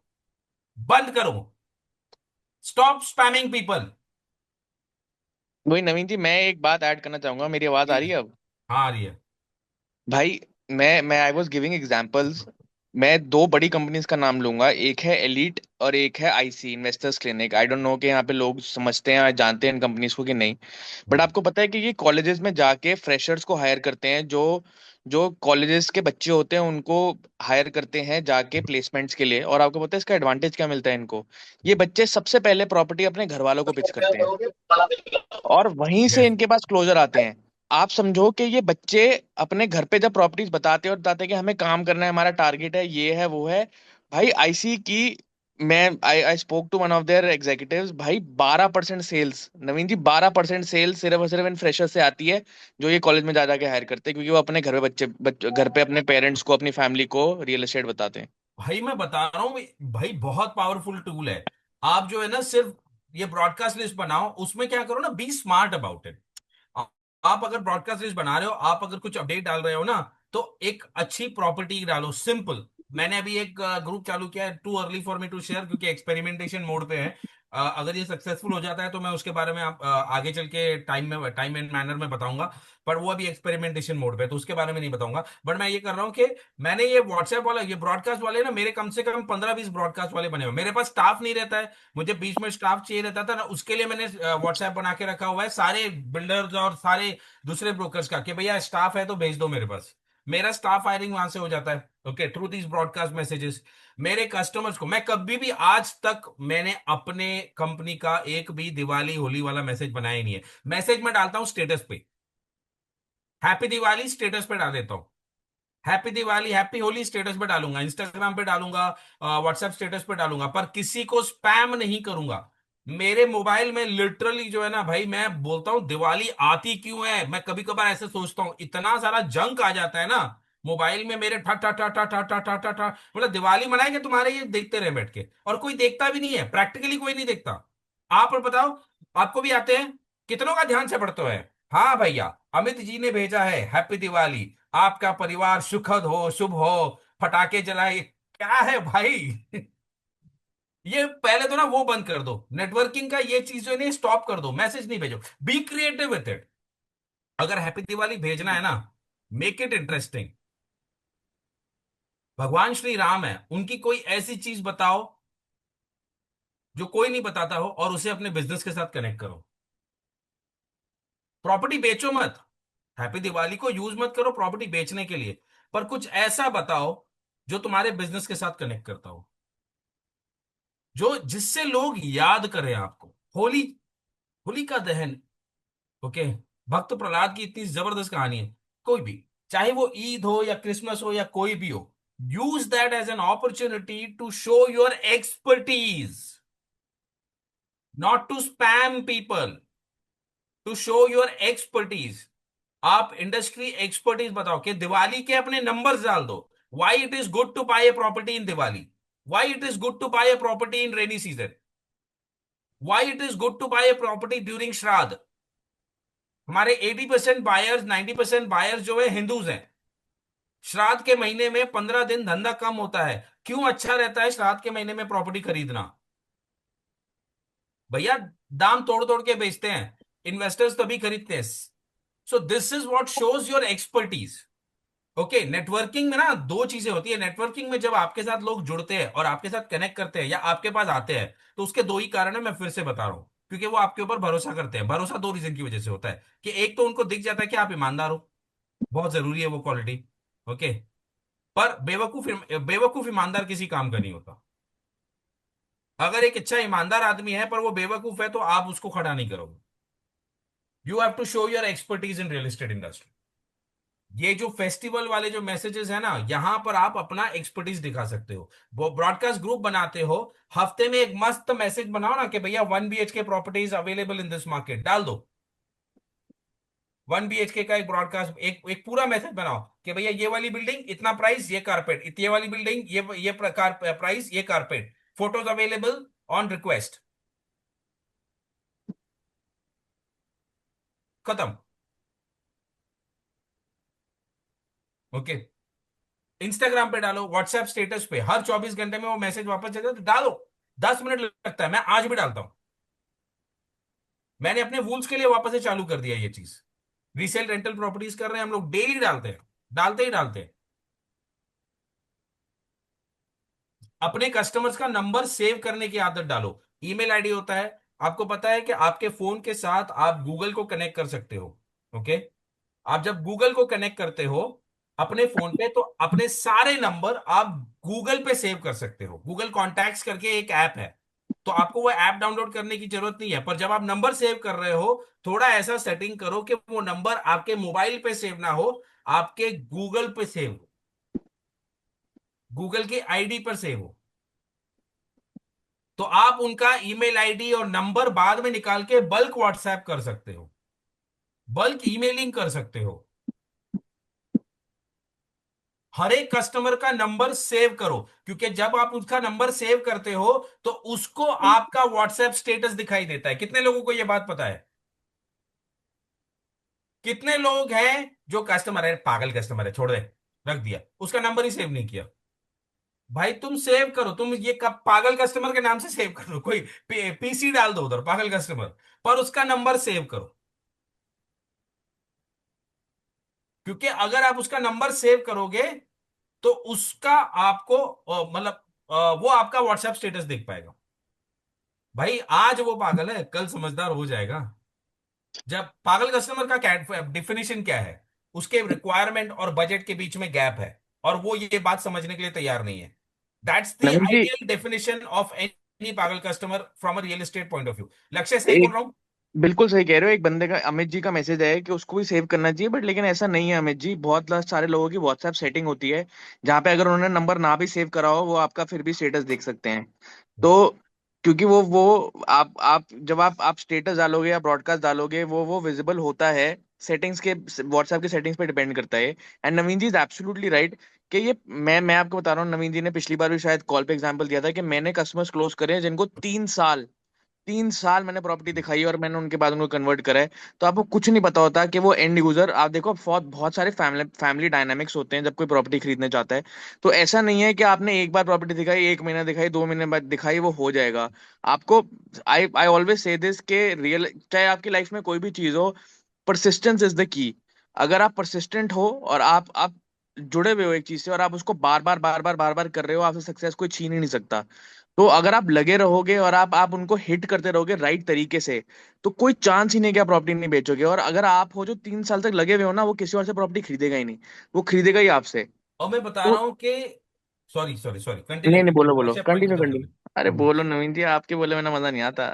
बंद करो, स्टॉप स्पैमिंग पीपल। वही नवीन जी, मैं एक बात ऐड करना चाहूंगा। मेरी आवाज आ रही है अब? हाँ आ रही है। भाई, मैं आई वॉज गिविंग एग्जाम्पल्स। मैं दो बड़ी कंपनीज का नाम लूंगा, एक है एलीट और एक है IC, investors clinic. I don't know कि यहाँ पे लोग समझते हैं, जानते हैं इन कंपनीज को कि नहीं। बट आपको पता है कि ये कॉलेजेस में जाके फ्रेशर्स को हायर करते हैं, जो जो कॉलेजेस के बच्चे होते हैं उनको हायर करते हैं जाके प्लेसमेंट्स के लिए। और आपको पता है इसका एडवांटेज क्या मिलता है इनको? ये बच्चे सबसे पहले प्रॉपर्टी अपने घर वालों को पिच करते हैं, और वहीं से यस, इनके पास क्लोजर आते हैं। आप समझो कि ये बच्चे अपने घर पे जब प्रॉपर्टीज बताते हैं और बताते हैं कि हमें काम करना है, हमारा टारगेट है, ये है वो है। भाई आईसी की, मैं I spoke to one of their executives. भाई 12% सेल्स, नवीन जी 12% सेल्स सिर्फ और सिर्फ इन फ्रेशर से आती है, जो ये कॉलेज में जा जाके हायर करते हैं, क्योंकि वो अपने घर पे घर पे अपने पेरेंट्स को, अपनी फैमिली को रियल एस्टेट बताते हैं। भाई मैं बता रहा हूँ भाई, बहुत पावरफुल टूल है। आप जो है ना सिर्फ ये ब्रॉडकास्ट लिस्ट बनाओ, उसमें क्या करो ना, बी स्मार्ट अबाउट इट। आप अगर ब्रॉडकास्ट लिस्ट बना रहे हो, आप अगर कुछ अपडेट डाल रहे हो ना, तो एक अच्छी प्रॉपर्टी डालो, सिंपल। मैंने अभी एक ग्रुप चालू किया है, too early for me to share क्योंकि एक्सपेरिमेंटेशन मोड पे है। अगर ये सक्सेसफुल हो जाता है तो मैं उसके बारे में आप आगे चल के टाइम एंड मैनर में बताऊंगा, पर वो अभी एक्सपेरिमेंटेशन मोड पे है तो उसके बारे में नहीं बताऊंगा। बट मैं ये कर रहा हूँ कि मैंने ये व्हाट्सएप वाला, ये ब्रॉडकास्ट वाले ना, मेरे कम से कम 15-20 ब्रॉडकास्ट वाले बने हुए। मेरे पास स्टाफ नहीं रहता है, मुझे बीच में स्टाफ चाहिए रहता था ना, उसके लिए मैंने व्हाट्सएप बना के रखा हुआ है सारे बिल्डर्स और सारे दूसरे ब्रोकर्स का, कि भैया स्टाफ है तो भेज दो मेरे पास। मेरा स्टाफ हायरिंग वहां से हो जाता है। Okay, through these broadcast messages मेरे कस्टमर्स को, मैं कभी भी आज तक मैंने अपने कंपनी का एक भी दिवाली होली वाला मैसेज बनाया ही नहीं है। मैसेज मैं डालता हूं स्टेटस पे, हैप्पी दिवाली स्टेटस पे डाल देता हूं। Happy Diwali happy Holi status पे डालूंगा, इंस्टाग्राम पे डालूंगा, व्हाट्सएप स्टेटस पे डालूंगा, पर किसी को स्पैम नहीं करूंगा। मेरे मोबाइल में लिटरली जो है ना भाई, मैं बोलता हूँ दिवाली आती क्यों है, मैं कभी कभार ऐसे सोचता हूँ, इतना सारा जंक आ जाता है ना मोबाइल में मेरे, ठा ठा ठा ठा ठा ठा ठा ठा ठा, मतलब दिवाली मनाएंगे तुम्हारे, ये देखते रहे बैठ के, और कोई देखता भी नहीं है, प्रैक्टिकली कोई नहीं देखता। आप और बताओ, आपको भी आते हैं, कितनों का ध्यान से पढ़ते हैं? हाँ भैया, अमित जी ने भेजा है हैप्पी दिवाली, आपका परिवार सुखद हो, शुभ हो, पटाखे जलाए, क्या है भाई? ये पहले तो ना वो बंद कर दो, नेटवर्किंग का ये चीज जो है ना स्टॉप कर दो, मैसेज नहीं भेजो, बी क्रिएटिव विथ इट। अगर हैप्पी दिवाली भेजना है ना, मेक इट इंटरेस्टिंग। भगवान श्री राम है, उनकी कोई ऐसी चीज बताओ जो कोई नहीं बताता हो, और उसे अपने बिजनेस के साथ कनेक्ट करो। प्रॉपर्टी बेचो मत, हैप्पी दिवाली को यूज मत करो प्रॉपर्टी बेचने के लिए, पर कुछ ऐसा बताओ जो तुम्हारे बिजनेस के साथ कनेक्ट करता हो, जो जिससे लोग याद करें आपको। होली, होली का दहन, ओके, भक्त प्रहलाद की इतनी जबरदस्त कहानी है। कोई भी, चाहे वो ईद हो या क्रिसमस हो या कोई भी हो, use that as an opportunity to show your expertise, not to spam people, to show your expertise. आप इंडस्ट्री एक्सपर्टीज बताओ कि दिवाली के अपने नंबर्स डाल दो, why it is good to buy a property in Diwali, why it is good to buy a property in rainy season, why it is good to buy a property during Shraadh. हमारे 80% buyers, 90% buyers जो है Hindus हैं। श्राद्ध के महीने में 15 दिन धंधा कम होता है, क्यों अच्छा रहता है श्राद्ध के महीने में प्रॉपर्टी खरीदना? भैया, दाम तोड़ तोड़ के बेचते हैं, इन्वेस्टर्स तभी खरीदते हैं। So this is what shows your expertise. Okay, networking में ना दो चीजें होती है, नेटवर्किंग में जब आपके साथ लोग जुड़ते हैं और आपके साथ कनेक्ट करते हैं या आपके पास आते हैं, तो उसके दो ही कारण है, मैं फिर से बता रहा हूं, क्योंकि वो आपके ऊपर भरोसा करते हैं। भरोसा दो रीजन की वजह से होता है, कि एक तो उनको दिख जाता है कि आप ईमानदार हो, बहुत जरूरी है वो क्वालिटी, ओके, पर बेवकूफ, बेवकूफ ईमानदार किसी काम का नहीं होता। अगर एक अच्छा ईमानदार आदमी है पर वो बेवकूफ है, तो आप उसको खड़ा नहीं करोगे। You have to show your expertise in real estate industry. ये जो फेस्टिवल वाले जो मैसेजेस है ना, यहां पर आप अपना एक्सपर्टीज दिखा सकते हो। वो ब्रॉडकास्ट ग्रुप बनाते हो, हफ्ते में एक मस्त मैसेज बनाओ ना कि भैया 1 BHK properties available in this market, डाल दो। 1 BHK का एक ब्रॉडकास्ट, एक पूरा मैसेज बनाओ कि भैया ये वाली बिल्डिंग इतना प्राइस, ये कारपेट, ये वाली बिल्डिंग ये प्रकार प्राइस, ये carpet, photos available on request, खत्म। ओके, इंस्टाग्राम पे डालो, व्हाट्सएप स्टेटस पे हर 24 घंटे में वो मैसेज वापस चले तो डालो। 10 मिनट लगता है, मैं आज भी डालता हूं। मैंने अपने वूल्स के लिए वापस से चालू कर दिया ये चीज। रीसेल रेंटल प्रॉपर्टीज कर रहे हैं हम लोग, डेली डालते हैं, डालते ही डालते हैं। अपने कस्टमर्स का नंबर सेव करने की आदत डालो। ईमेल आईडी होता है, आपको पता है कि आपके फोन के साथ आप गूगल को कनेक्ट कर सकते हो। ओके, आप जब गूगल को कनेक्ट करते हो अपने फोन पे, तो अपने सारे नंबर आप गूगल पे सेव कर सकते हो। गूगल कॉन्टैक्ट्स करके एक ऐप है, तो आपको वो ऐप डाउनलोड करने की जरूरत नहीं है। पर जब आप नंबर सेव कर रहे हो, थोड़ा ऐसा सेटिंग करो कि वो नंबर आपके मोबाइल पे सेव ना हो, आपके गूगल पे सेव हो, गूगल की आईडी पर सेव हो। तो आप उनका ईमेल आईडी और नंबर बाद में निकाल के बल्क व्हाट्सएप कर सकते हो, बल्क ईमेलिंग कर सकते हो। हर एक कस्टमर का नंबर सेव करो, क्योंकि जब आप उसका नंबर सेव करते हो तो उसको आपका व्हाट्सएप स्टेटस दिखाई देता है। कितने लोगों को यह बात पता है? कितने लोग हैं जो कस्टमर है, पागल कस्टमर है, छोड़ दे, रख दिया, उसका नंबर ही सेव नहीं किया? भाई तुम सेव करो, तुम ये कब पागल कस्टमर के नाम से सेव कर लो, कोई पीसी डाल दो उधर पागल कस्टमर, पर उसका नंबर सेव करो। क्योंकि अगर आप उसका नंबर सेव करोगे तो उसका आपको मतलब वो आपका व्हाट्सएप स्टेटस देख पाएगा। भाई आज वो पागल है, कल समझदार हो जाएगा। जब पागल कस्टमर का क्या डिफिनेशन क्या है, उसके रिक्वायरमेंट और बजट के बीच में गैप है, और वो ये बात समझने के लिए तैयार नहीं है। That's the Naveen ji, ideal definition of any पागल customer from a real estate point of view. Lakshya सही बोल एक रहा हूं? बिल्कुल सही कह रहे हो। एक बंदे का, अमित जी का मैसेज है कि उसको भी सेव करना चाहिए, बट लेकिन ऐसा नहीं है अमित जी। बहुत सारे लोगों की व्हाट्सएप सेटिंग होती है जहाँ पे अगर उन्होंने नंबर ना भी सेव करा हो, वो आपका फिर भी स्टेटस देख सकते हैं। तो क्योंकि वो आप जब आप स्टेटस डालोगे या ब्रॉडकास्ट डालोगे, वो विजिबल होता है। सेटिंग्स के, व्हाट्सएप के सेटिंग्स पे डिपेंड करता है। And Naveen ji is absolutely right कि ये, मैं आपको बता रहा हूँ, नवीन जी ने पिछली बार भी शायद कॉल पे एग्जांपल दिया था कि मैंने कस्टमर्स क्लोज करे हैं जिनको 3 साल, 3 साल मैंने प्रॉपर्टी दिखाई और मैंने उनके बाद उनको कन्वर्ट करा है। तो आपको कुछ नहीं पता होता कि वो एंड यूजर, आप देखो बहुत बहुत सारे फैमिली फैमिली डायनामिक्स होते हैं जब कोई प्रॉपर्टी खरीदने चाहता है। तो ऐसा नहीं है कि आपने एक बार प्रॉपर्टी दिखाई, 1 महीना दिखाई, 2 महीने बाद दिखाई, वो हो जाएगा आपको। आई आई ऑलवेज से दिस के रियल, चाहे आपकी लाइफ में कोई भी चीज हो, परसिस्टेंस इज द की। अगर आप परसिस्टेंट हो और आप जुड़े हुए हो एक चीज से, और आप उसको बार बार कर रहे हो, आपसे सक्सेस कोई छीन ही नहीं सकता। तो अगर आप लगे रहोगे और आप उनको हिट करते रहोगे राइट तरीके से, तो कोई चांस ही नहीं कि आप प्रॉपर्टी नहीं बेचोगे। और अगर आप हो जो 3 साल तक लगे हुए हो ना, वो किसी और से प्रॉपर्टी खरीदेगा ही नहीं, वो खरीदेगा ही आपसे। और मैं बता तो रहा हूँ कि सॉरी सॉरी सॉरी, कंटिन्यू नहीं नहीं, बोलो कंटिन्यू, बोलो, अच्छे पॉइंट कंटिन्यू खत्म कर कंटिन्यू। अरे ले। बोलो नवीन जी, आपके बोले बिना मजा नहीं आता।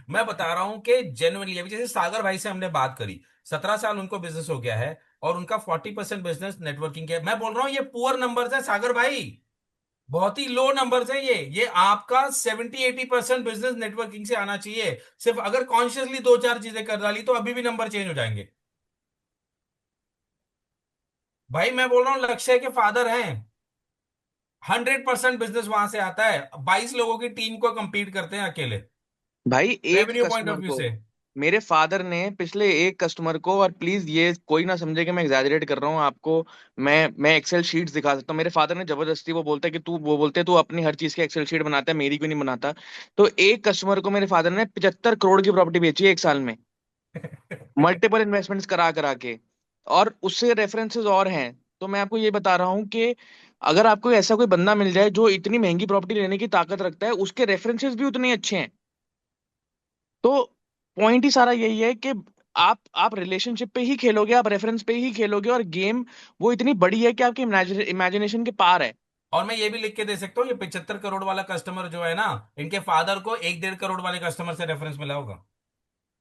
मैं बता रहा हूं कि जेन्युइनली अभी जैसे सागर भाई से हमने बात करी, 17 साल उनको बिजनेस हो गया है और उनका 40% बिजनेस नेटवर्किंग के। मैं बोल रहा हूं ये पुअर नंबर्स है सागर भाई, बहुत ही लो नंबर्स है ये आपका 70-80% बिजनेस नेटवर्किंग से आना चाहिए। सिर्फ अगर कॉन्शियसली दो चार चीजें कर डाली तो अभी भी नंबर चेंज हो जाएंगे। भाई मैं बोल रहा हूँ लक्ष्य के फादर हैं, 100% बिजनेस वहां से आता है, 22 लोगों की टीम को compete करते हैं अकेले, भाई एक revenue point of customer view को, से। मेरे फादर ने पिछले एक कस्टमर को, और प्लीज ये कोई ना समझे कि मैं एग्जैजरेट कर रहा हूँ आपको, मैं एक्सेल शीट्स दिखा सकता हूँ। मेरे फादर ने जबरदस्ती, वो बोलता है कि तू, वो बोलते हैं तू अपनी हर चीज की एक्सेल शीट बनाता है, मेरी क्यों नहीं बनाता। तो एक कस्टमर को मेरे फादर ने 75 करोड़ की प्रॉपर्टी बेची है 1 साल में, मल्टीपल इन्वेस्टमेंट्स करा करा के। और उससे रेफरेंसेस और हैं। तो मैं आपको ये बता रहा हूँ कि अगर आपको ऐसा कोई बंदा मिल जाए जो इतनी महंगी प्रॉपर्टी लेने की ताकत रखता है, उसके रेफरेंसेस भी उतने अच्छे हैं, तो पॉइंट ही सारा यही है कि आप रिलेशनशिप पे ही खेलोगे, आप रेफरेंस पे ही खेलोगे, और गेम वो इतनी बड़ी है कि आपके इमेजिनेशन के पार है। और मैं ये भी लिख के दे सकता हूँ, ये 75 करोड़ वाला कस्टमर जो है ना, इनके फादर को 1-1.5 करोड़ वाले कस्टमर से रेफरेंस मिला होगा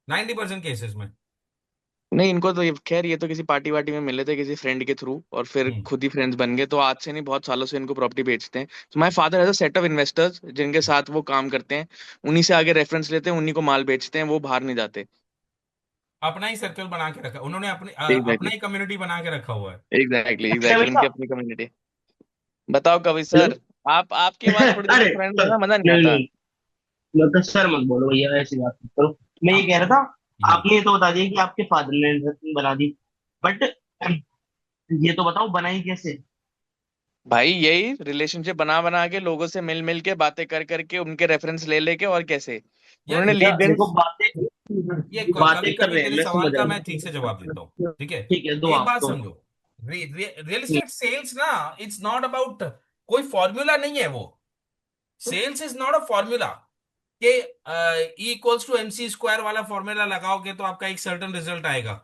90% केसेस में। नहीं, इनको तो खैर ये तो किसी पार्टी वार्टी में मिले थे किसी फ्रेंड के थ्रू, और फिर हम्म। खुद ही फ्रेंड्स बन गए। तो आज से नहीं, बहुत सालों से इनको प्रॉपर्टी बेचते हैं। तो my father has a set of investors जिनके साथ वो काम करते हैं, उन्हीं से आगे रेफरेंस लेते हैं, उन्हीं को माल बेचते हैं, वो बाहर नहीं जाते। अपना ही सर्कल बना के रखा उन्होंने, अपनी अपना एग्जैक्टली ही कम्युनिटी बना के रखा हुआ है। एग्जैक्टली अच्छा एग्जैक्टली, बेटा। उनकी अपनी कम्युनिटी। बताओ कवि हेलो। सर, आप आपकी आवाज थोड़ी देर अरे में फ्रेंड सर, में ना मजा नहीं नहीं आता। नहीं, मतलब सर मत बोलो भैया, ऐसी बात मत करो। मैं ये अब कह रहा था, जी, आपने ये तो बता दिया कि आपके फादर ने इंटरेस्टिंग बना दी, बट ये तो बताओ बनाई कैसे। भाई यही रिलेशनशिप बना बना के, लोगों से मिल मिल के, बातें कर करके, उनके रेफरेंस ले लेके, और कैसे यार उन्होंने भैया लीड देन। देखो, बातें ये बातें कभी कर कभी रहे हैं, तेरे मैं सवाल समझ का रहा मैं ठीक से जवाब देता हूँ, हूँ। ठीक है। ठीक है, दो एक आप बात तो। समझो, रियल एस्टेट सेल्स ना, इट्स नॉट अबाउट, कोई फॉर्मूला नहीं है वो। Sales is not a formula कि E equals to MC square वाला फॉर्मूला लगाओगे तो आपका एक सर्टन रिजल्ट आएगा।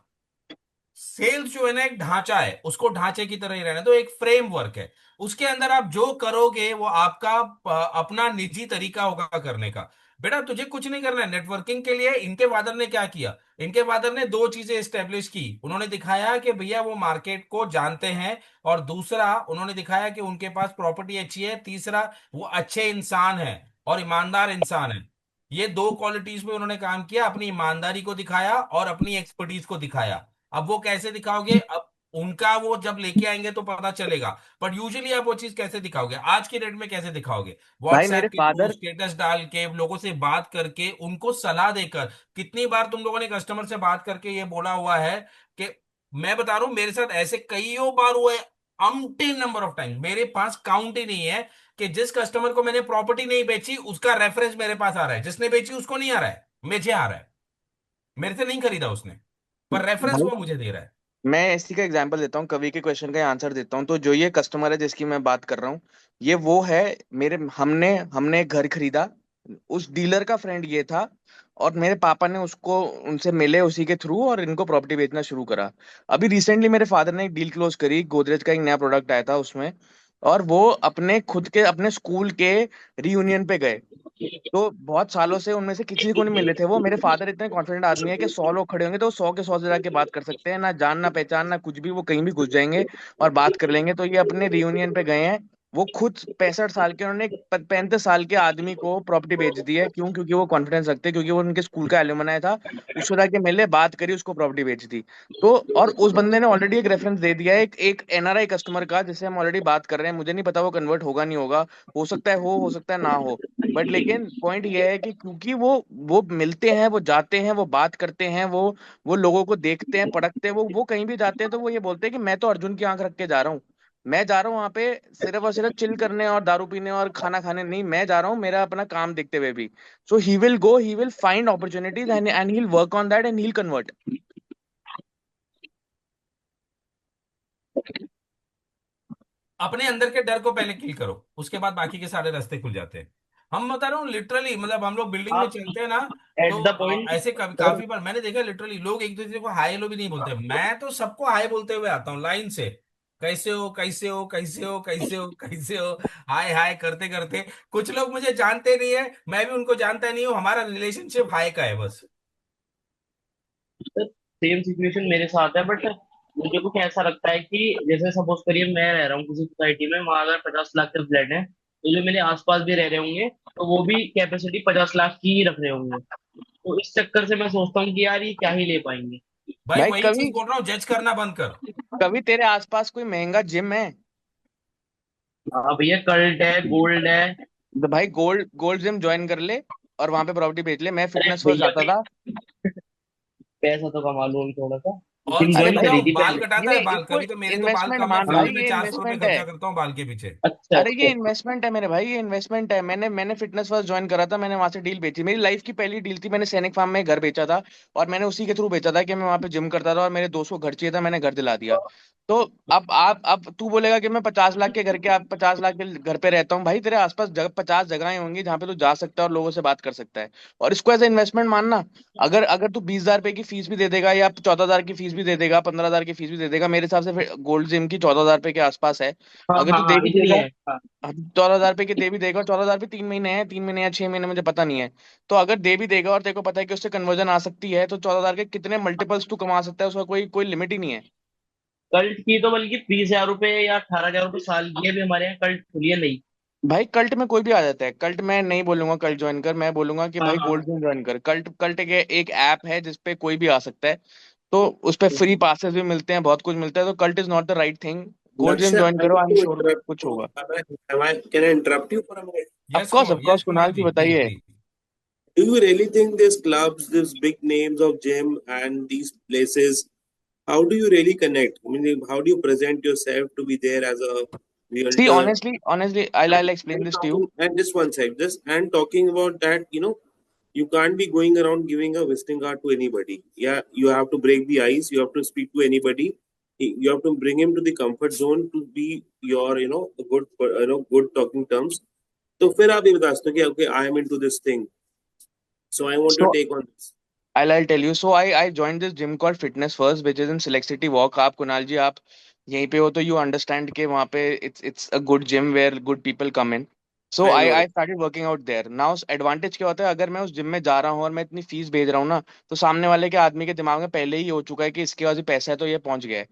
सेल्स जो है ना एक ढांचा है, उसको ढांचे की तरह ही रहना, तो एक फ्रेमवर्क है, उसके अंदर आप जो करोगे वो आपका अपना निजी तरीका होगा करने का। बेटा तुझे कुछ नहीं करना है नेटवर्किंग के लिए। इनके फादर ने क्या किया, इनके फादर ने दो चीजें एस्टेब्लिश की, उन्होंने दिखाया कि भैया वो मार्केट को जानते हैं, और दूसरा उन्होंने दिखाया कि उनके पास प्रॉपर्टी अच्छी है, तीसरा वो अच्छे इंसान है और ईमानदार इंसान है। ये दो क्वालिटीज पे उन्होंने काम किया, अपनी ईमानदारी को दिखाया और अपनी एक्सपर्टीज को दिखाया। अब वो कैसे दिखाओगे, अब उनका वो जब लेके आएंगे तो पता चलेगा। बट यूजुअली आप वो चीज कैसे दिखाओगे, आज की डेट में कैसे दिखाओगे, भाई मेरे व्हाट्सएप के थ्रू फादर, स्टेटस डाल के, लोगों से बात करके, उनको सलाह देकर। कितनी बार तुम लोगों ने कस्टमर से बात करके ये बोला हुआ है कि, मैं बता रहा हूं मेरे साथ ऐसे कईयों बार हुआ है, अनटिल नंबर ऑफ टाइम, मेरे पास काउंट ही नहीं है कि जिस कस्टमर को मैंने प्रॉपर्टी नहीं बेची उसका रेफरेंस मेरे पास आ रहा है, जिसने बेची उसको नहीं आ रहा है, मुझे आ रहा है, मेरे से नहीं खरीदा उसने, पर रेफरेंस भाई वो मुझे दे रहा है। मैं इसी का एग्जांपल देता हूँ, कवि के क्वेश्चन का आंसर देता हूँ। तो जो ये कस्टमर है जिसकी मैं बात कर रहा हूँ, ये वो है। मेरे हमने हमने एक घर खरीदा, उस डीलर का फ्रेंड ये था, और मेरे पापा ने उसको, उनसे मिले उसी के थ्रू, और इनको प्रॉपर्टी बेचना शुरू करा। अभी रिसेंटली मेरे फादर ने एक डील क्लोज करी, गोदरेज का एक नया प्रोडक्ट आया था उसमें। और वो अपने खुद के अपने स्कूल के रियूनियन पे गए। तो बहुत सालों से उनमें से किसी को नहीं मिले थे वो। मेरे फादर इतने कॉन्फिडेंट आदमी है कि 100 लोग खड़े होंगे तो वो 100 के 100 से जाके बात कर सकते हैं, ना जान ना पहचान ना कुछ भी, वो कहीं भी घुस जाएंगे और बात कर लेंगे। तो ये अपने रियूनियन पे गए हैं। वो खुद 65 साल के, उन्होंने 35 साल के आदमी को प्रॉपर्टी बेच दी है। क्यों? क्योंकि वो कॉन्फिडेंस रखते हैं, क्योंकि वो उनके स्कूल का एलुमनाई था। उसको जाके मिले, बात करी, उसको प्रॉपर्टी बेच दी। तो और उस बंदे ने ऑलरेडी एक रेफरेंस दे दिया है, एक एनआरआई कस्टमर का, जिससे हम ऑलरेडी बात कर रहे हैं। मुझे नहीं पता वो कन्वर्ट होगा नहीं होगा, हो सकता है हो सकता है ना हो। बट लेकिन पॉइंट ये है कि क्योंकि वो मिलते हैं, वो जाते हैं, वो बात करते हैं, वो लोगों को देखते हैं, परखते हैं। वो कहीं भी जाते हैं तो वो ये बोलते हैं कि मैं तो अर्जुन की आंख रख के जा रहा हूँ। मैं जा रहा हूँ वहां पे सिर्फ और सिर्फ चिल करने और दारू पीने और खाना खाने नहीं, मैं जा रहा हूँ मेरा अपना काम देखते हुए भी। So he will go, he will find opportunities and he will work on that and he will convert. अपने अंदर के डर को पहले किल करो, उसके बाद बाकी के सारे रास्ते खुल जाते हैं। हम बता रहा हूँ लिटरली, मतलब हम लोग बिल्डिंग में आप चलते हैं ना, एट तो द पॉइंट, ऐसे काफी बार मैंने देखा लिटरली लोग एक दूसरे को हाय हेलो भी नहीं बोलते। मैं तो सबको हाय बोलते हुए आता हूँ लाइन से, कैसे हो कैसे हो कैसे हो कैसे हो कैसे हो, हाय हाय करते करते। कुछ लोग मुझे जानते नहीं है, मैं भी उनको जानता नहीं हूँ, हमारा रिलेशनशिप हाय का है बस। सेम सिचुएशन मेरे साथ है। बट मुझे कुछ ऐसा लगता है कि जैसे सपोज करिए मैं रह रहा हूँ किसी सोसाइटी में, वहां अगर 50 लाख के फ्लैट है, तो जो मेरे आसपास भी रह रहे होंगे तो वो भी कैपेसिटी 50 लाख की ही रख रहे होंगे। तो इस चक्कर से मैं सोचता हूँ कि यार ये क्या ही ले पाएंगे। भाई भाई वही चीज कभी बोल रहा हूँ, जज करना बंद कर। कभी तेरे आसपास कोई महंगा जिम है? हाँ भैया, कल्ट है, गोल्ड है। तो भाई गोल्ड गोल्ड जिम ज्वाइन कर ले और वहां पे प्रॉपर्टी बेच ले। मैं अरे फिटनेस फर्स्ट भैया, जाता था। पैसा तो कमा लो थोड़ा सा। और जिम अरे ज्वाइन भाई, करी बताओ, थी बाल पहले। नहीं कटाता है, नहीं, बाल इसको कभी तो मेरे तो बाल इन्वेस्टमेंट कम है, मान फिर हाँ। भी भाई, मैं ये 400 रुपये इन्वेस्टमेंट है। खर्चा करता हूँ बाल के पीछे। अच्छा अरे ये अच्छा। इन्वेस्टमेंट है मेरे भाई, ये इन्वेस्टमेंट है। मैंने मैंने फिटनेस फर्स्ट ज्वाइन करा था, मैंने वहां से डील बेची। मेरी लाइफ की पहली डील थी। मैंने सैनिक फार्म में घर बेचा था और मैंने उसी के थ्रू बेचा था कि मैं वहां पे जिम करता था और मेरे दोस्त को घर चाहिए था, मैंने घर दिला दिया। तो अब तू बोलेगा कि मैं 50 लाख के घर के, आप 50 लाख के घर पे रहता हूँ। भाई तेरे आसपास 50 जगहें होंगी जहाँ पे तू जा सकता है और लोगों से बात कर सकता है, और इसको एज इन्वेस्टमेंट मानना। अगर अगर तू 20,000 रुपए की फीस भी दे देगा या 14,000 की फीस भी दे देगा, 15,000 की फीस भी दे देगा, मेरे हिसाब से गोल्ड जिम की 14,000 रुपए के आसपास है। हाँ अगर हाँ तू दे हाँ, भी इतनी देगा, है हाँ। 14,000 रुपए के दे भी देगा, 14,000 रुपये 3 महीने हैं, 3 महीने या 6 महीने, मुझे पता नहीं है। तो अगर दे भी देगा और तेरे को पता है कि उससे कन्वर्जन आ सकती है, तो 14,000 के कितने मल्टीपल्स तू कमा सकता है, उसका कोई कोई लिमिट ही नहीं है। कल्ट की तो बल्कि 20,000 रुपए या 18,000 रुपए साल की है भी, हमारे यहाँ कल्ट खुली है नहीं। भाई कल्ट में कोई भी आ जाता है। कल्ट मैं नहीं बोलूंगा कल्ट ज्वाइन कर, मैं बोलूंगा कि हाँ भाई हाँ गोल्ड जिम ज्वाइन कर। कल्ट कल्ट एक ऐप है जिसपे कोई भी आ सकता है। तो उस पे फ्री पासेस भी मिलते हैं, बहुत कुछ मिलता है। तो cult is not the right thing. Gold gym Lakshat, join I करो, want I am to sure interrupt कुछ you. होगा। Can I interrupt you for a minute? Of course yes Kunal Kunal ji ji, please बताइए। Please. Do you really think these clubs, these big names of gym and these places, how do you really connect? I mean, how do you present yourself to be there as a सी realtor? Honestly I'll explain And this to you. talking, and just one sec, just and talking about that, you can't be going around giving a visiting card to anybody. Yeah, you have to break the ice. You have to speak to anybody. You have to bring him to the comfort zone to be your, a good, good talking terms. तो फिर आप ये बता सकते हो कि okay, I am into this thing. So I want your So take on this. I'll tell you. So I joined this gym called Fitness First, which is in Select City Walk. आप कुणाल जी, आप यहीं पे हो तो you understand कि वहाँ पे it's a good gym where good people come in. So I I know. started working out there. Now advantage क्या होता है, अगर मैं उस जिम में जा रहा हूँ और मैं इतनी फीस भेज रहा हूँ ना, तो सामने वाले के आदमी के दिमाग में पहले ही हो चुका है कि इसके पास भी पैसा है तो ये पहुंच गया है।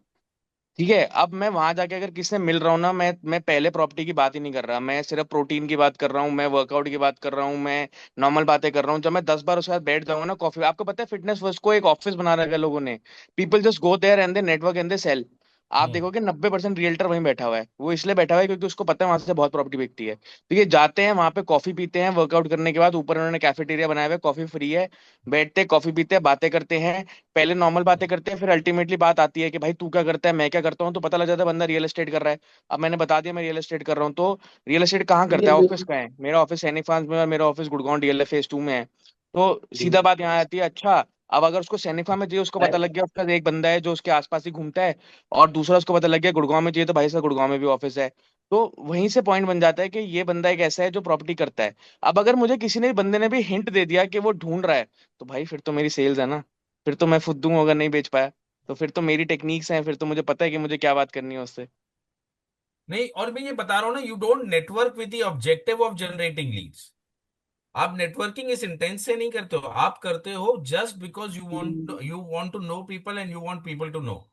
ठीक है, अब मैं वहां जाके अगर किसी से मिल रहा हूँ ना, मैं पहले प्रॉपर्टी की बात ही नहीं कर रहा, मैं सिर्फ प्रोटीन की बात कर रहा हूँ, मैं वर्कआउट की बात कर रहा हूँ, मैं नॉर्मल बातें कर रहा हूँ। जब मैं 10 बार उसके साथ बैठ जाऊंगा ना कॉफी, आपको पता है फिटनेस फर्स्ट को एक ऑफिस बना रखा है लोगों ने। People just go there and they network and they sell. आप हम्म। देखोगे 90% रियल्टर वहीं बैठा हुआ है। वो इसलिए बैठा हुआ है क्योंकि उसको पता है वहां से बहुत प्रॉपर्टी बिकती है। तो ये जाते हैं वहां पे, कॉफी पीते हैं, वर्कआउट करने के बाद ऊपर उन्होंने कैफेटेरिया बनाया हुआ है, कॉफी फ्री है। बैठते हैं, कॉफी पीते हैं, बातें करते हैं। पहले नॉर्मल बातें करते हैं, फिर अल्टीमेटली बात आती है कि भाई तू क्या करता है, मैं क्या करता हूँ, तो पता लग जाता है बंदा रियल एस्टेट कर रहा है। अब मैंने बता दिया मैं रियल एस्टेट कर रहा हूँ, तो रियल एस्टेट कहाँ करता है, ऑफिस का है, मेरा ऑफिस सैनिक फार्म में और मेरा ऑफिस गुड़गांव डीएलएफ फेज 2 में है। तो सीधा बात यहाँ आती है, अच्छा अब अगर उसको सैनिक फार्म में चाहिए, उसको पता लग गया उसका एक बंदा है जो उसके आसपास ही घूमता है, और दूसरा उसको पता लग गया गुड़गांव में चाहिए, तो भाई साहब गुड़गांव में भी ऑफिस है। तो वहीं से पॉइंट बन जाता है कि ये बंदा एक ऐसा है जो प्रॉपर्टी करता है। अब अगर मुझे किसी ने बंदे ने भी हिंट दे दिया कि वो ढूंढ रहा है, तो भाई फिर तो मेरी सेल्स है ना। फिर तो मैं फुद्दू हूं अगर नहीं बेच पाया। तो फिर तो मेरी टेक्निक्स हैं, फिर तो मुझे पता है कि मुझे क्या बात करनी है उससे। नहीं, और मैं ये बता रहा हूँ ना, you don't network with the objective of generating leads. आप नेटवर्किंग इस इंटेंट से नहीं करते हो, आप करते हो just because you want to know people and you want people to know.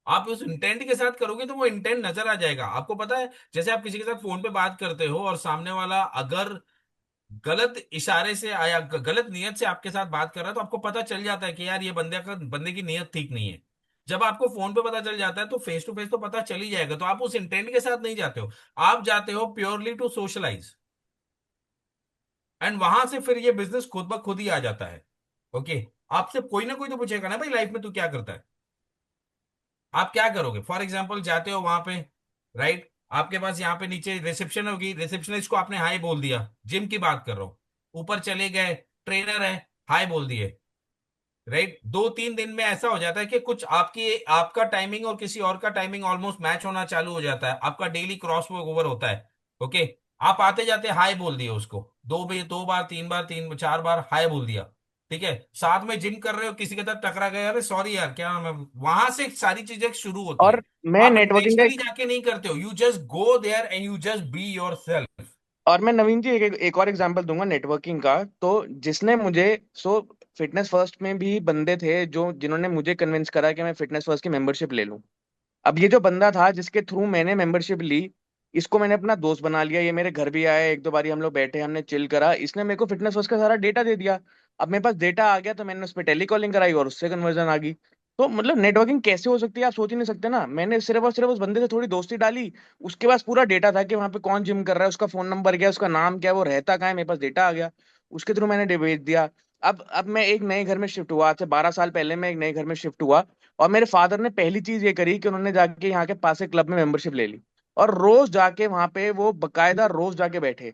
आप उस इंटेंट के साथ करोगे तो वो इंटेंट नजर आ जाएगा। आपको पता है, जैसे आप किसी के साथ फोन पे बात करते हो और सामने वाला अगर गलत इशारे से आया, गलत नियत से आपके साथ बात कर रहा है, तो आपको पता चल जाता है कि यार ये बंदे की नियत ठीक नहीं है। जब आपको फोन पे पता चल जाता है तो फेस टू फेस तो पता चल ही जाएगा। तो आप उस इंटेंट के साथ नहीं जाते हो, आप जाते हो प्योरली टू सोशलाइज, एंड वहां से फिर ये बिजनेस खुद ब खुद ही आ जाता है। ओके, आपसे कोई ना कोई तो पूछेगा ना, भाई लाइफ में तू क्या करता है, आप क्या करोगे। फॉर एग्जाम्पल जाते हो वहां पे, राइट, आपके पास यहाँ पे नीचे रिसेप्शन होगी, रिसेप्शनिस्ट को आपने हाई बोल दिया, जिम की बात कर रहा हूँ, ऊपर चले गए, ट्रेनर है, हाई बोल दिए, राइट। 2-3 दिन में ऐसा हो जाता है कि कुछ आपका टाइमिंग और किसी और का टाइमिंग ऑलमोस्ट मैच होना चालू हो जाता है, आपका डेली क्रॉस ओवर होता है। ओके, आप आते जाते हाई बोल दिए उसको, 2 बार 3 बार 3-4 बार हाई बोल दिया, ठीक है। साथ में जिम कर रहे हो, किसी के साथ टकरा गए, अरे सॉरी यार क्या नाम है, वहां से सारी चीजें शुरू होती और है। मैं आप नेटवर्किंग का इंटेंशनली जाके नहीं करते हो, you just go there and you just be yourself. और मैं नवीन जी एक और एग्जांपल दूंगा नेटवर्किंग का। तो जिसने मुझे सो फिटनेस फर्स्ट में भी बंदे थे जो जिन्होंने मुझे कन्विंस करा कि मैं फिटनेस फर्स्ट की मेंबरशिप ले लूं। अब ये जो बंदा था जिसके थ्रू मैंने मेंबरशिप ली, इसको मैंने अपना दोस्त बना लिया। ये मेरे घर भी आया, एक दो बारी हम लोग बैठे, हमने चिल करा, इसने मेरे को फिटनेस फर्स्ट का सारा डेटा दे दिया। अब मेरे पास डेटा आ गया तो मैंने उस पर टेलीकॉलिंग कराई और उससे कन्वर्जन आ गई। तो मतलब नेटवर्किंग कैसे हो सकती है आप सोच ही नहीं सकते ना। मैंने सिर्फ और सिर्फ उस बंदे से थोड़ी दोस्ती डाली, उसके पास पूरा डेटा था कि वहां पे कौन जिम कर रहा है, उसका फोन नंबर क्या है, उसका नाम क्या है, वो रहता कहाँ है, मेरे पास डेटा आ गया। उसके थ्रू मैंने भेज दिया। अब मैं एक नए घर में शिफ्ट हुआ, आज से 12 साल पहले मैं एक नए घर में शिफ्ट हुआ। और मेरे फादर ने पहली चीज ये करी कि उन्होंने जाके यहाँ के पास के क्लब में मेंबरशिप ले ली। और रोज जाके वहां पे वो बकायदा रोज जाके बैठे।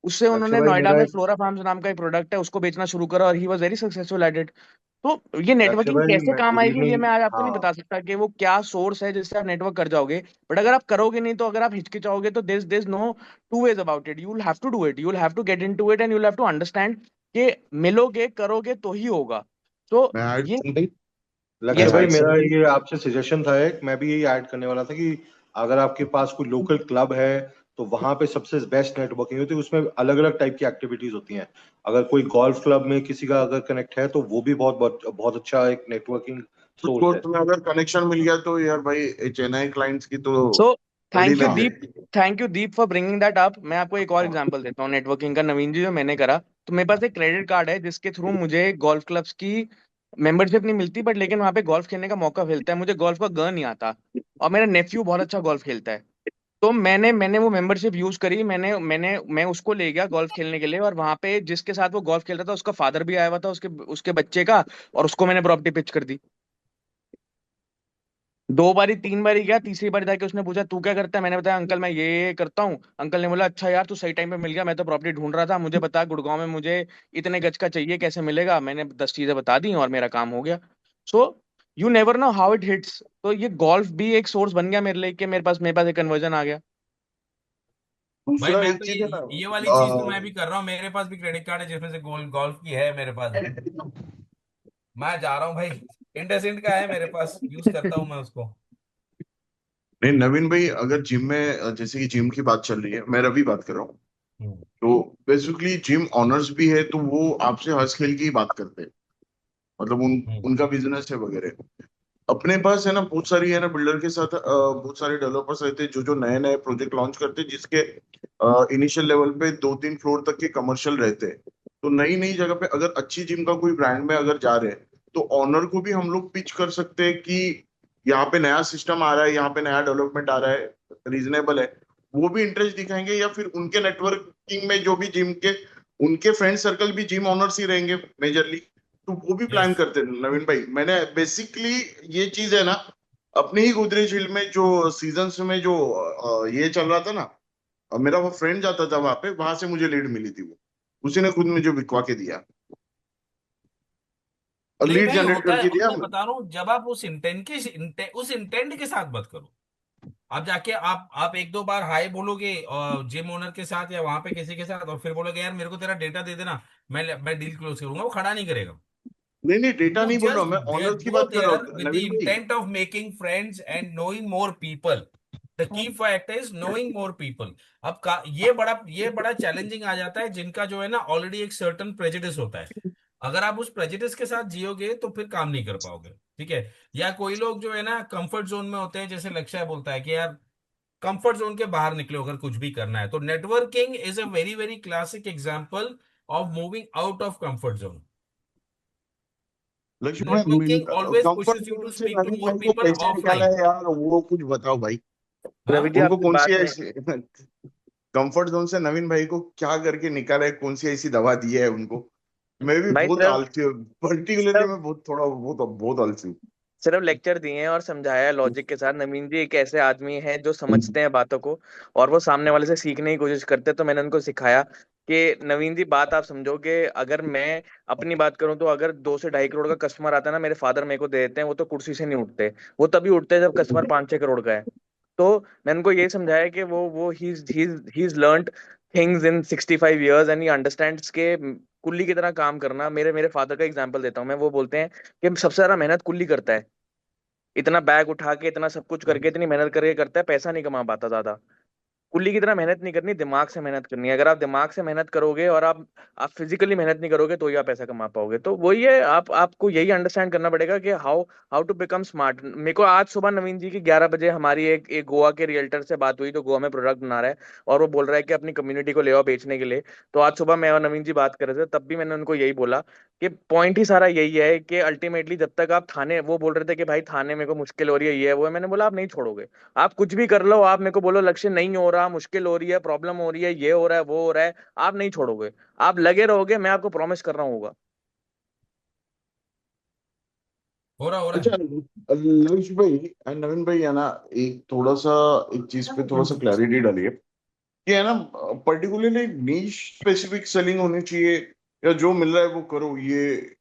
उससे लक्ष्य उन्होंने भाई नोएडा मेरा में एक फ्लोरा फार्म्स नाम का एक प्रोडक्ट है उसको बेचना शुरू करा और he was very successful at it. तो ये लक्ष्य नेटवर्किंग भाई कैसे मैं काम गुड आएगी ये इवनिंग। मैं आज आपको नहीं हाँ बता सकता कि वो क्या सोर्स है जिससे आप नेटवर्क कर जाओगे। बट अगर आप करोगे नहीं, तो अगर आप हिचकिचाओगे तो this no two ways about it. You will have to do it, you will have to get into it and you will have to understand कि मिलोगे करोगे तो ही होगा। तो मैं ऐड ये समथिंग मैं लक्ष्य यस भाई ऐड प्लीज। मेरा समथिंग ये आपसे सजेशन था एक, मैं भी यही ऐड करने वाला था कि अगर आपके पास कोई लोकल क्लब है तो वहां पे सबसे बेस्ट नेटवर्किंग होती है। उसमें अलग अलग टाइप की एक्टिविटीज होती हैं। अगर कोई गोल्फ क्लब में किसी का अगर कनेक्ट है तो वो भी बहुत बहुत बहुत अच्छा एक नेटवर्किंग कुछ सोर्स है। कोर्स में अगर कनेक्शन मिल गया तो यार भाई चेन्नई क्लाइंट्स की तो सो बड़ी थैंक यू लग दीप, जाएगी। Thank you Deep for bringing that up. मैं आपको एक और एग्जांपल देता हूँ नेटवर्किंग का, नवीन जी, जो मैंने करा। तो मेरे पास एक क्रेडिट कार्ड है जिसके थ्रू मुझे गोल्फ क्लब्स की मेंबरशिप नहीं मिलती, बट लेकिन वहां पे गोल्फ खेलने का मौका मिलता है। मुझे गोल्फ का ग नहीं आता और मेरा नेफ्यू बहुत अच्छा गोल्फ खेलता है। तो मैंने वो मेंबरशिप यूज करी। मैं उसको ले गया गोल्फ खेलने के लिए, और वहां पे जिसके साथ वो गोल्फ खेल रहा था उसका फादर भी आया हुआ था, उसके उसके बच्चे का। और उसको मैंने प्रॉपर्टी पिच कर दी। 2 बारी 3 बारी गया, तीसरी बारी जाके उसने पूछा तू क्या करता है, मैंने बताया अंकल मैं ये करता हूँ। अंकल ने बोला अच्छा यार तू सही टाइम पे मिल गया, मैं तो प्रॉपर्टी ढूंढ रहा था, मुझे बता गुड़गांव में मुझे इतने गज का चाहिए, कैसे मिलेगा। मैंने 10 चीजें बता दी और मेरा काम हो गया। So you never know how it hits. तो ये गोल्फ भी एक सोर्स बन गया मेरे लिए कि मेरे पास एक कन्वर्जन आ गया। भाई दूसरा मैं एक तो चीज है ना ये वाली चीज तो मैं भी कर रहा हूँ, मेरे पास भी क्रेडिट कार्ड है जिसमें से गोल्फ की है मेरे पास भी। मैं जा रहा हूँ भाई, इंडसइंड का है मेरे पास, यूज करता हूँ मैं उसको। नहीं नवीन भाई, अगर जिम में जैसे कि जिम की बात चल रही है, मैं रवि बात कर रहा हूँ। हम्म। तो बेसिकली जिम ऑनर्स भी है तो वो आपसे हर स्किल की बात करते हैं, मतलब हम्म। उनका बिजनेस है वगैरह। अपने पास है ना बहुत सारी है ना बिल्डर के साथ बहुत सारे डेवलपर्स रहते हैं जो जो नए नए प्रोजेक्ट लॉन्च करते हैं, जिसके इनिशियल लेवल पे 2-3 फ्लोर तक के कमर्शियल रहते हैं। तो नई नई जगह पे अगर अच्छी जिम का कोई ब्रांड में अगर जा रहे हैं तो ऑनर को भी हम लोग पिच कर सकते हैं कि यहाँ पे नया सिस्टम आ रहा है, यहाँ पे नया डेवलपमेंट आ रहा है, रीजनेबल है। वो भी इंटरेस्ट दिखाएंगे, या फिर उनके नेटवर्किंग में जो भी जिम के उनके फ्रेंड सर्कल भी जिम ऑनर्स ही रहेंगे मेजरली, तो वो भी यस। प्लान करते हैं। नवीन भाई मैंने बेसिकली ये चीज है ना अपने ही गोदरेज हिल में जो सीजन्स में जो ये चल रहा था ना, मेरा वो फ्रेंड जाता था वहां पे, वहां से मुझे लीड मिली थी। वो उसी ने खुद मुझे बिकवा के दिया और नहीं लीड भाई जनरेट होता है, करके और दिया। मैं बता रहा हूँ जब आप उस इंटेंट के साथ बात करो, आप जाके आप 1-2 बार हाय बोलोगे और जिम ओनर के साथ या वहां पे किसी के साथ, और फिर बोलोगे यार मेरे को तेरा डेटा दे देना, मैं डील क्लोज करूंगा, वो खड़ा नहीं करेगा। नहीं नहीं, डेटा You नहीं बोल रहा just हूँ, मैं ऑनर्स की go बात कर रहा there हूँ with the नवीन भाई। intent of making friends and knowing more people. The key fact is knowing more people. अब ये बड़ा चैलेंजिंग आ जाता है, जिनका जो है ना ऑलरेडी एक सर्टन प्रेजुडिस होता है। अगर आप उस प्रेजुडिस के साथ जियोगे तो फिर काम नहीं कर पाओगे, ठीक है। या कोई लोग जो है ना कंफर्ट जोन में होते हैं, जैसे लक्ष्य बोलता है कि यार कंफर्ट जोन के बाहर निकलो अगर कुछ भी करना है। तो networking is a very very classic example of moving out of comfort zone. Lakshya भाई, networking always comfort pushes you zone to say speak to Naveen more भाई को पीपल कैसे निकाला ऑफलाइन। है यार, वो कुछ बताओ भाई। रवि हाँ, जी उनको आपकी कौन सी बात में ऐसी कंफर्ट जोन से नवीन भाई को क्या करके निकाला है, कौन सी ऐसी दवा दी है उनको? मैं भी भाई बहुत सिर्फ आलसी हूँ, पर्टिकुलरली सिर्फ मैं बहुत थोड़ा बहुत बहुत आलसी हूँ। सिर्फ लेक्चर दिए हैं और समझाया है लॉजिक के साथ। नवीन जी एक ऐसे आदमी हैं जो समझते हैं बातों को और वो सामने वाले से सीखने की कोशिश करते हैं। तो मैंने उनको सिखाया कि नवीन जी बात आप समझो कि अगर मैं अपनी बात करूं तो अगर 2 से 2.5 करोड़ का कस्टमर आता है ना, मेरे फादर मेरे को दे देते हैं, वो तो कुर्सी से नहीं उठते। वो तभी उठते हैं जब कस्टमर 5-6 करोड़ का है। तो मैंने उनको ये समझाया कि वो he is learned things in 65 years and he understands के कुल्ली की तरह काम करना। मेरे मेरे फादर का एग्जांपल देता हूँ मैं। वो बोलते हैं कि सबसे ज्यादा मेहनत कुल्ली करता है, इतना बैग उठा के इतना सब कुछ करके इतनी मेहनत करके करता है, पैसा नहीं कमा पाता ज्यादा। कुल्ली की तरह मेहनत नहीं करनी, दिमाग से मेहनत करनी है। अगर आप दिमाग से मेहनत करोगे और आप फिजिकली मेहनत नहीं करोगे तो ही आप पैसा कमा पाओगे। तो वही है, आपको यही अंडरस्टैंड करना पड़ेगा कि how how to become smart. मेरे को आज सुबह नवीन जी की 11 बजे हमारी एक गोवा के रियल्टर से बात हुई, तो गोवा में प्रोडक्ट बना रहा है और वो बोल रहा है कि अपनी कम्युनिटी को ले आओ बेचने के लिए। तो आज सुबह मैं और नवीन जी बात कर रहे थे, तब भी मैंने उनको यही बोला कि पॉइंट ही सारा यही है कि अल्टीमेटली जब तक आप थाने, वो बोल रहे थे कि भाई थाने मेरे को मुश्किल हो रही है, ये है वो है। मैंने बोला आप नहीं छोड़ोगे, आप कुछ भी कर लो, आप मेरे को बोलो लक्ष्य नहीं हो रहा, मुश्किल हो रही है, प्रॉब्लम हो रही है, ये हो रहा है, वो हो रहा है, आप नहीं छोड़ोगे, आप लगे रहोगे, मैं आपको प्रॉमिस कर रहा हूँ होगा। हो रहा अच्छा, है। लक्ष्य भाई एंड नवीन भाई है ना, एक थोड़ा सा एक चीज पे थोड़ा सा क्लैरिटी डालिए कि है ना, पर्टिकुलरली नीश स्पेसिफिक सेलिंग होनी चाहिए या जो मिल रहा है वो करो, ये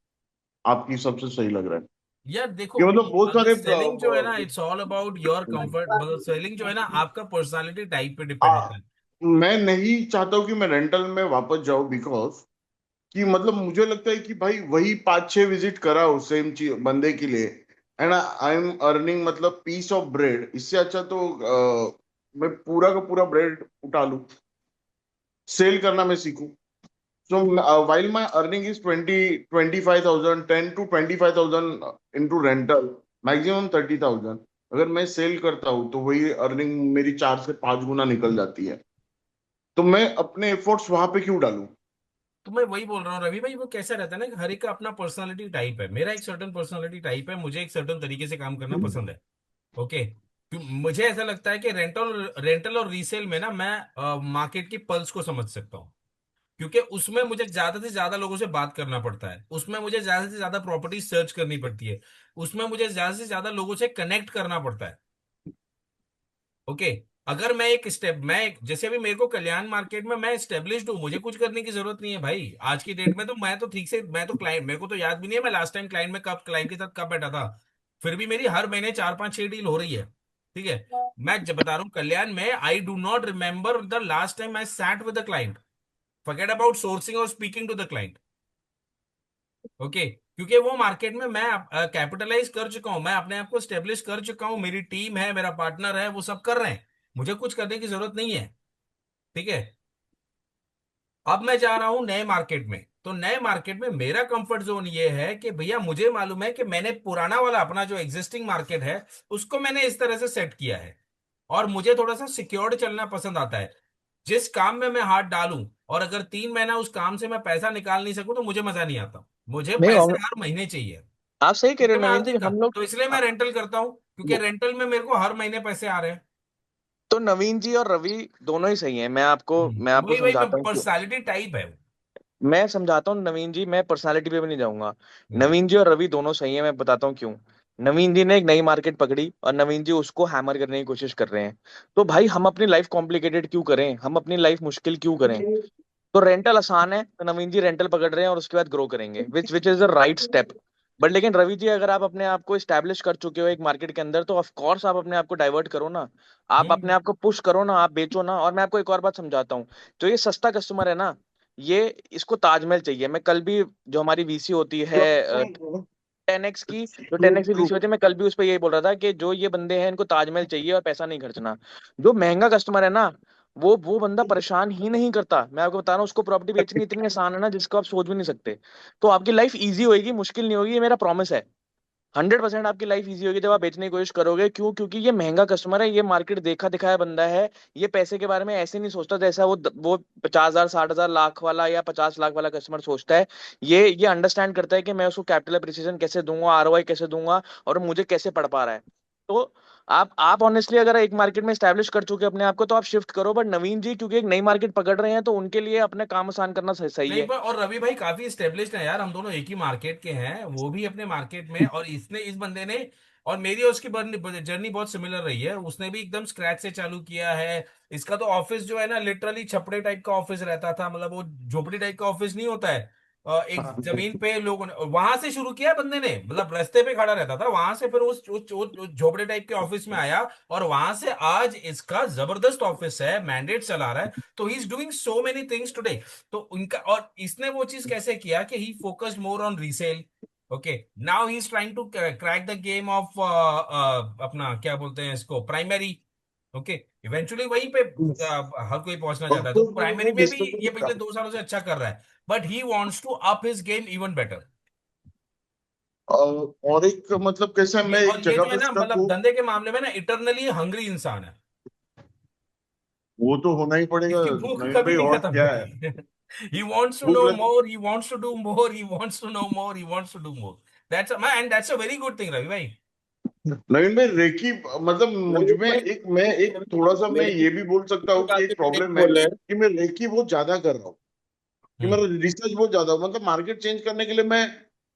आपकी सबसे सही लग रहा है? यार देखो, ये मतलब बहुत अगर सारे सेलिंग जो है ना, it's all about your comfort. मतलब सेलिंग जो है ना आपका पर्सनालिटी टाइप पे डिपेंड आ, होता है। मैं नहीं चाहता हूँ कि मैं रेंटल में वापस जाऊं, बिकॉज कि मतलब मुझे लगता है कि भाई वही 5-6 विजिट करा हो सेम चीज बंदे के लिए, एंड आई एम अर्निंग मतलब पीस ऑफ ब्रेड। इससे अच्छा तो मैं पूरा का पूरा ब्रेड उठा लूं, सेल करना मैं सीखूं। सो while my earning is 20-25,000, 10 to 25,000 into rental, maximum 30,000, अगर मैं सेल करता हूँ तो वही अर्निंग मेरी 4 से 5 गुना निकल जाती है। तो मैं अपने एफर्ट्स वहां पे क्यों डालूं? तो मैं वही बोल रहा हूँ रवि भाई, वो कैसा रहता है ना कि हर एक का अपना पर्सनालिटी टाइप है। मेरा एक सर्टन पर्सनालिटी टाइप है, मुझे एक सर्टन तरीके से काम करना पसंद है। ओके। मुझे ऐसा लगता है कि रेंटल और रीसेल में ना मैं मार्केट की पल्स को समझ सकता हूँ। क्योंकि उसमें मुझे ज्यादा से ज्यादा लोगों से बात करना पड़ता है, उसमें मुझे ज्यादा से ज्यादा प्रॉपर्टी सर्च करनी पड़ती है, उसमें मुझे ज्यादा से ज्यादा लोगों से कनेक्ट करना पड़ता है। ओके। अगर मैं एक स्टेप, जैसे अभी मेरे को कल्याण मार्केट में मैं स्टेब्लिश्ड हूँ, मुझे कुछ करने की जरूरत नहीं है भाई। आज की डेट में तो मैं तो ठीक से, मैं तो क्लाइंट, मेरे को तो याद भी नहीं है मैं लास्ट टाइम क्लाइंट के साथ कब बैठा था। फिर भी मेरी हर महीने 4-5-6 डील हो रही है, ठीक है। मैं जब बता रहा हूँ कल्याण में, I do not remember the last time I sat with the client. Forget about sourcing और speaking to the client. Okay. क्योंकि वो मार्केट में मैं कैपिटलाइज कर चुका हूं, मैं अपने आप को स्टेब्लिश कर चुका हूं, मेरी टीम है, मेरा पार्टनर है, वो सब कर रहे हैं, मुझे कुछ करने की जरूरत नहीं है, ठीक है। अब मैं जा रहा हूं नए मार्केट में, तो नए मार्केट में मेरा कंफर्ट जोन ये है कि भैया मुझे मालूम है कि मैंने पुराना वाला अपना जो एग्जिस्टिंग मार्केट है उसको मैंने इस तरह से सेट किया है, और मुझे थोड़ा सा सिक्योर्ड चलना पसंद आता है। जिस काम में मैं हाथ डालूं और अगर 3 महीना उस काम से मैं पैसा निकाल नहीं सकूं तो मुझे मजा नहीं आता, मुझे नहीं पैसे हर महीने चाहिए। आप सही कह रहे क्योंकि हो मैं नवीन जी। अर्निंग का, हम लोग तो इसलिए मैं रेंटल करता हूँ, क्योंकि रेंटल में मेरे को हर महीने पैसे आ रहे हैं। तो नवीन जी और रवि दोनों ही सही हैं। मैं आपको वही वही मैं समझाता हूँ क्यों। पर्सनालिटी टाइप है वो। मैं समझाता हूँ नवीन जी, मैं पर्सनालिटी पे भी नहीं जाऊंगा। हम्म, नवीन जी और रवि दोनों सही हैं, मैं बताता हूँ क्यों। नवीन जी ने एक नई मार्केट पकड़ी और नवीन जी उसको हैमर करने की कोशिश कर रहे हैं। तो भाई हम अपनी लाइफ कॉम्प्लिकेटेड क्यों करें, हम अपनी लाइफ मुश्किल क्यों करें। तो रेंटल आसान है, तो नवीन जी रेंटल पकड़ रहे हैं और उसके बाद ग्रो करेंगे, which which is the right step. But लेकिन रवि जी अगर आप अपने आप को स्टैब्लिश कर चुके हो एक मार्केट के अंदर, तो ऑफ कोर्स आप अपने आप को डाइवर्ट करो ना, आप अपने हम्म, आप को पुश करो ना, आप बेचो ना। और मैं आपको एक और बात समझाता हूँ, जो ये सस्ता कस्टमर है ना, ये इसको ताजमहल चाहिए। मैं कल भी, जो हमारी वीसी होती है 10 10x की, जो 10x की रेशियो होती है, मैं कल भी उस पर यही बोल रहा था कि जो ये बंदे हैं इनको ताजमहल चाहिए और पैसा नहीं खर्चना। जो महंगा कस्टमर है ना, वो बंदा परेशान ही नहीं करता। मैं आपको बता रहा हूँ, उसको प्रॉपर्टी बेचनी इतनी आसान है ना जिसको आप सोच भी नहीं सकते। तो आपकी लाइफ इजी होगी, मुश्किल नहीं होगी, ये मेरा प्रॉमिस है। 100% आपकी लाइफ इजी होगी जब आप बेचने की कोशिश करोगे। क्यों? क्योंकि ये महंगा कस्टमर है, ये मार्केट देखा दिखाया बंदा है। ये पैसे के बारे में ऐसे नहीं सोचता जैसा वो 50,000 60,000 लाख वाला या 50 लाख वाला कस्टमर सोचता है। ये अंडरस्टैंड करता है कि मैं उसको कैपिटल अप्रिसिएशन कैसे दूंगा, आरओआई कैसे दूंगा, और मुझे कैसे पड़ पा रहा है। तो आप ऑनेस्टली अगर एक मार्केट में स्टैब्लिश कर चुके अपने आप को तो आप शिफ्ट करो। बट नवीन जी क्योंकि एक नई मार्केट पकड़ रहे हैं तो उनके लिए अपने काम आसान करना सही नहीं है। पर, और रवि भाई काफी स्टेब्लिश्ड है यार, हम दोनों एक ही मार्केट के हैं, वो भी अपने मार्केट में, और इसने, इस बंदे ने, और मेरी और उसकी जर्नी बहुत सिमिलर रही है। उसने भी एकदम स्क्रैच से चालू किया है। इसका तो ऑफिस जो है ना, लिटरली छपड़े टाइप का ऑफिस रहता था, मतलब वो झोपड़ी टाइप का ऑफिस नहीं होता है। एक जमीन पे लोगों ने वहां से शुरू किया बंदे ने, मतलब रास्ते पे खड़ा रहता था, वहां से फिर उस झोपड़े टाइप के ऑफिस में आया, और वहां से आज इसका जबरदस्त ऑफिस है, मैंडेट चला रहा है। तो he is doing so many things today. तो उनका, और इसने वो चीज कैसे किया कि he focused more on resale. Okay, now he is trying to crack the game of अपना क्या बोलते हैं इसको, प्राइमरी। ओके, इवेंचुअली वहीं पे हर कोई पहुंचना चाहता है, तो प्राइमरी वो में भी डिस्कशन ये पिछले 2 सालों से अच्छा कर रहा है। But he wants to up his game even better. और एक मतलब कैसा मैं एक ये जगह जो है पे ना, स्टक मतलब हूँ, धंधे के मामले में ना इटरनली हंग्री इंसान है। वो तो होना ही पड़ेगा इसकी भूख नवीन कभी भाई, नहीं और खत्म क्या है। होती। He wants to भूख know लग more, he wants to do more, he wants to know more, he wants to do more. And that's a very good thing, Ravi भाई। नवीन भाई, रेकी मतलब मुझ में मैं एक थोड़ा सा मैं मेरे ये भी बोल सकता हूँ कि एक प्रॉब्लम है बोल रहे हैं। कि मैं रेकी बहुत ज्यादा कर रहा हूँ, कि हम्म। मेरा रिसर्च बहुत ज्यादा, मतलब मार्केट चेंज करने के लिए मैं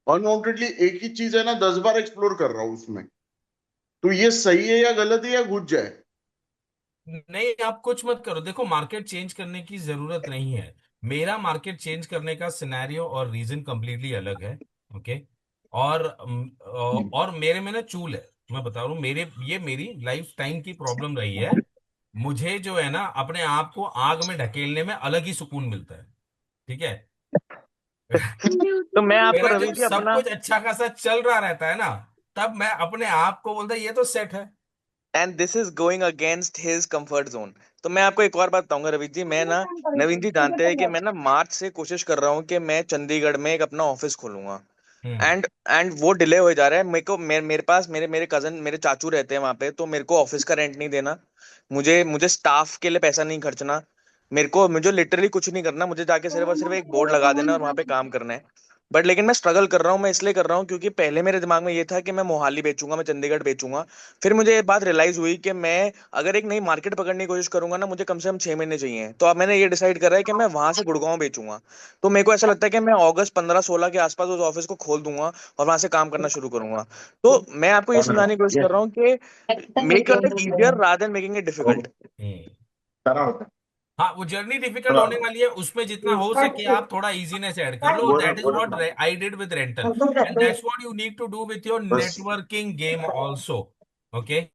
अनवांटेडली एक ही चीज है ना 10 बार एक्सप्लोर कर रहा हूँ उसमें। तो ये सही है या गलत है या घुस जाए। नहीं, आप कुछ मत करो, देखो मार्केट चेंज करने की जरूरत नहीं है। मेरा मार्केट चेंज करने का सिनेरियो और रीजन कंप्लीटली अलग है। ओके, और मेरे में ना चूल है। मैं बता रहा हूँ, ये मेरी लाइफ टाइम की प्रॉब्लम रही है। मुझे जो है ना, अपने आप को आग में ढकेलने में अलग ही सुकून मिलता है। ठीक है। तो मैं आपको मेरा रवि जब जी सब अपना, कुछ अच्छा खासा चल रहा रहता है ना, तब मैं अपने आप को बोलता ये तो सेट है। And this is going against his comfort zone. तो मैं आपको एक और बात बताऊंगा रवि जी, मैं ना, नवीन जी जानते हैं कि मैं ना मार्च से कोशिश कर रहा हूँ कि मैं चंडीगढ़ में एक अपना ऑफिस खोलूंगा। हम्म। एंड वो डिले हो जा रहा है। मेरे पास मेरे कजन, मेरे चाचू रहते हैं वहां पे, तो मेरे को ऑफिस का रेंट नहीं देना, मुझे स्टाफ के लिए पैसा नहीं खर्चना, मुझे लिटरली कुछ नहीं करना, मुझे जाके सिर्फ और सिर्फ एक बोर्ड लगा देना और वहां पे काम करना है। बट लेकिन मैं स्ट्रगल कर रहा हूँ। मैं इसलिए कर रहा हूँ क्योंकि पहले मेरे दिमाग में ये था कि मैं मोहाली बेचूंगा, मैं चंडीगढ़ बेचूंगा। फिर मुझे ये बात रियलाइज हुई कि मैं अगर एक नई मार्केट पकड़ने की कोशिश करूंगा ना, मुझे कम से कम 6 महीने चाहिए। तो अब मैंने ये डिसाइड करा है कि मैं वहां से गुड़गांव बेचूंगा। तो मेरे को ऐसा लगता है कि मैं अगस्त 15-16 के आसपास उस ऑफिस को खोल दूंगा और वहां से काम करना शुरू करूंगा। तो मैं आपको ये समझाने की कोशिश कर रहा हूँ कि make your life easier rather than making it difficult. Hmm. हाँ, वो जर्नी डिफिकल्ट होने वाली है, उसमें जितना हो सके आप थोड़ा इजीनेस ऐड कर लो। That is what I did with rental, and that's what you need to do with your bus networking game also. Okay,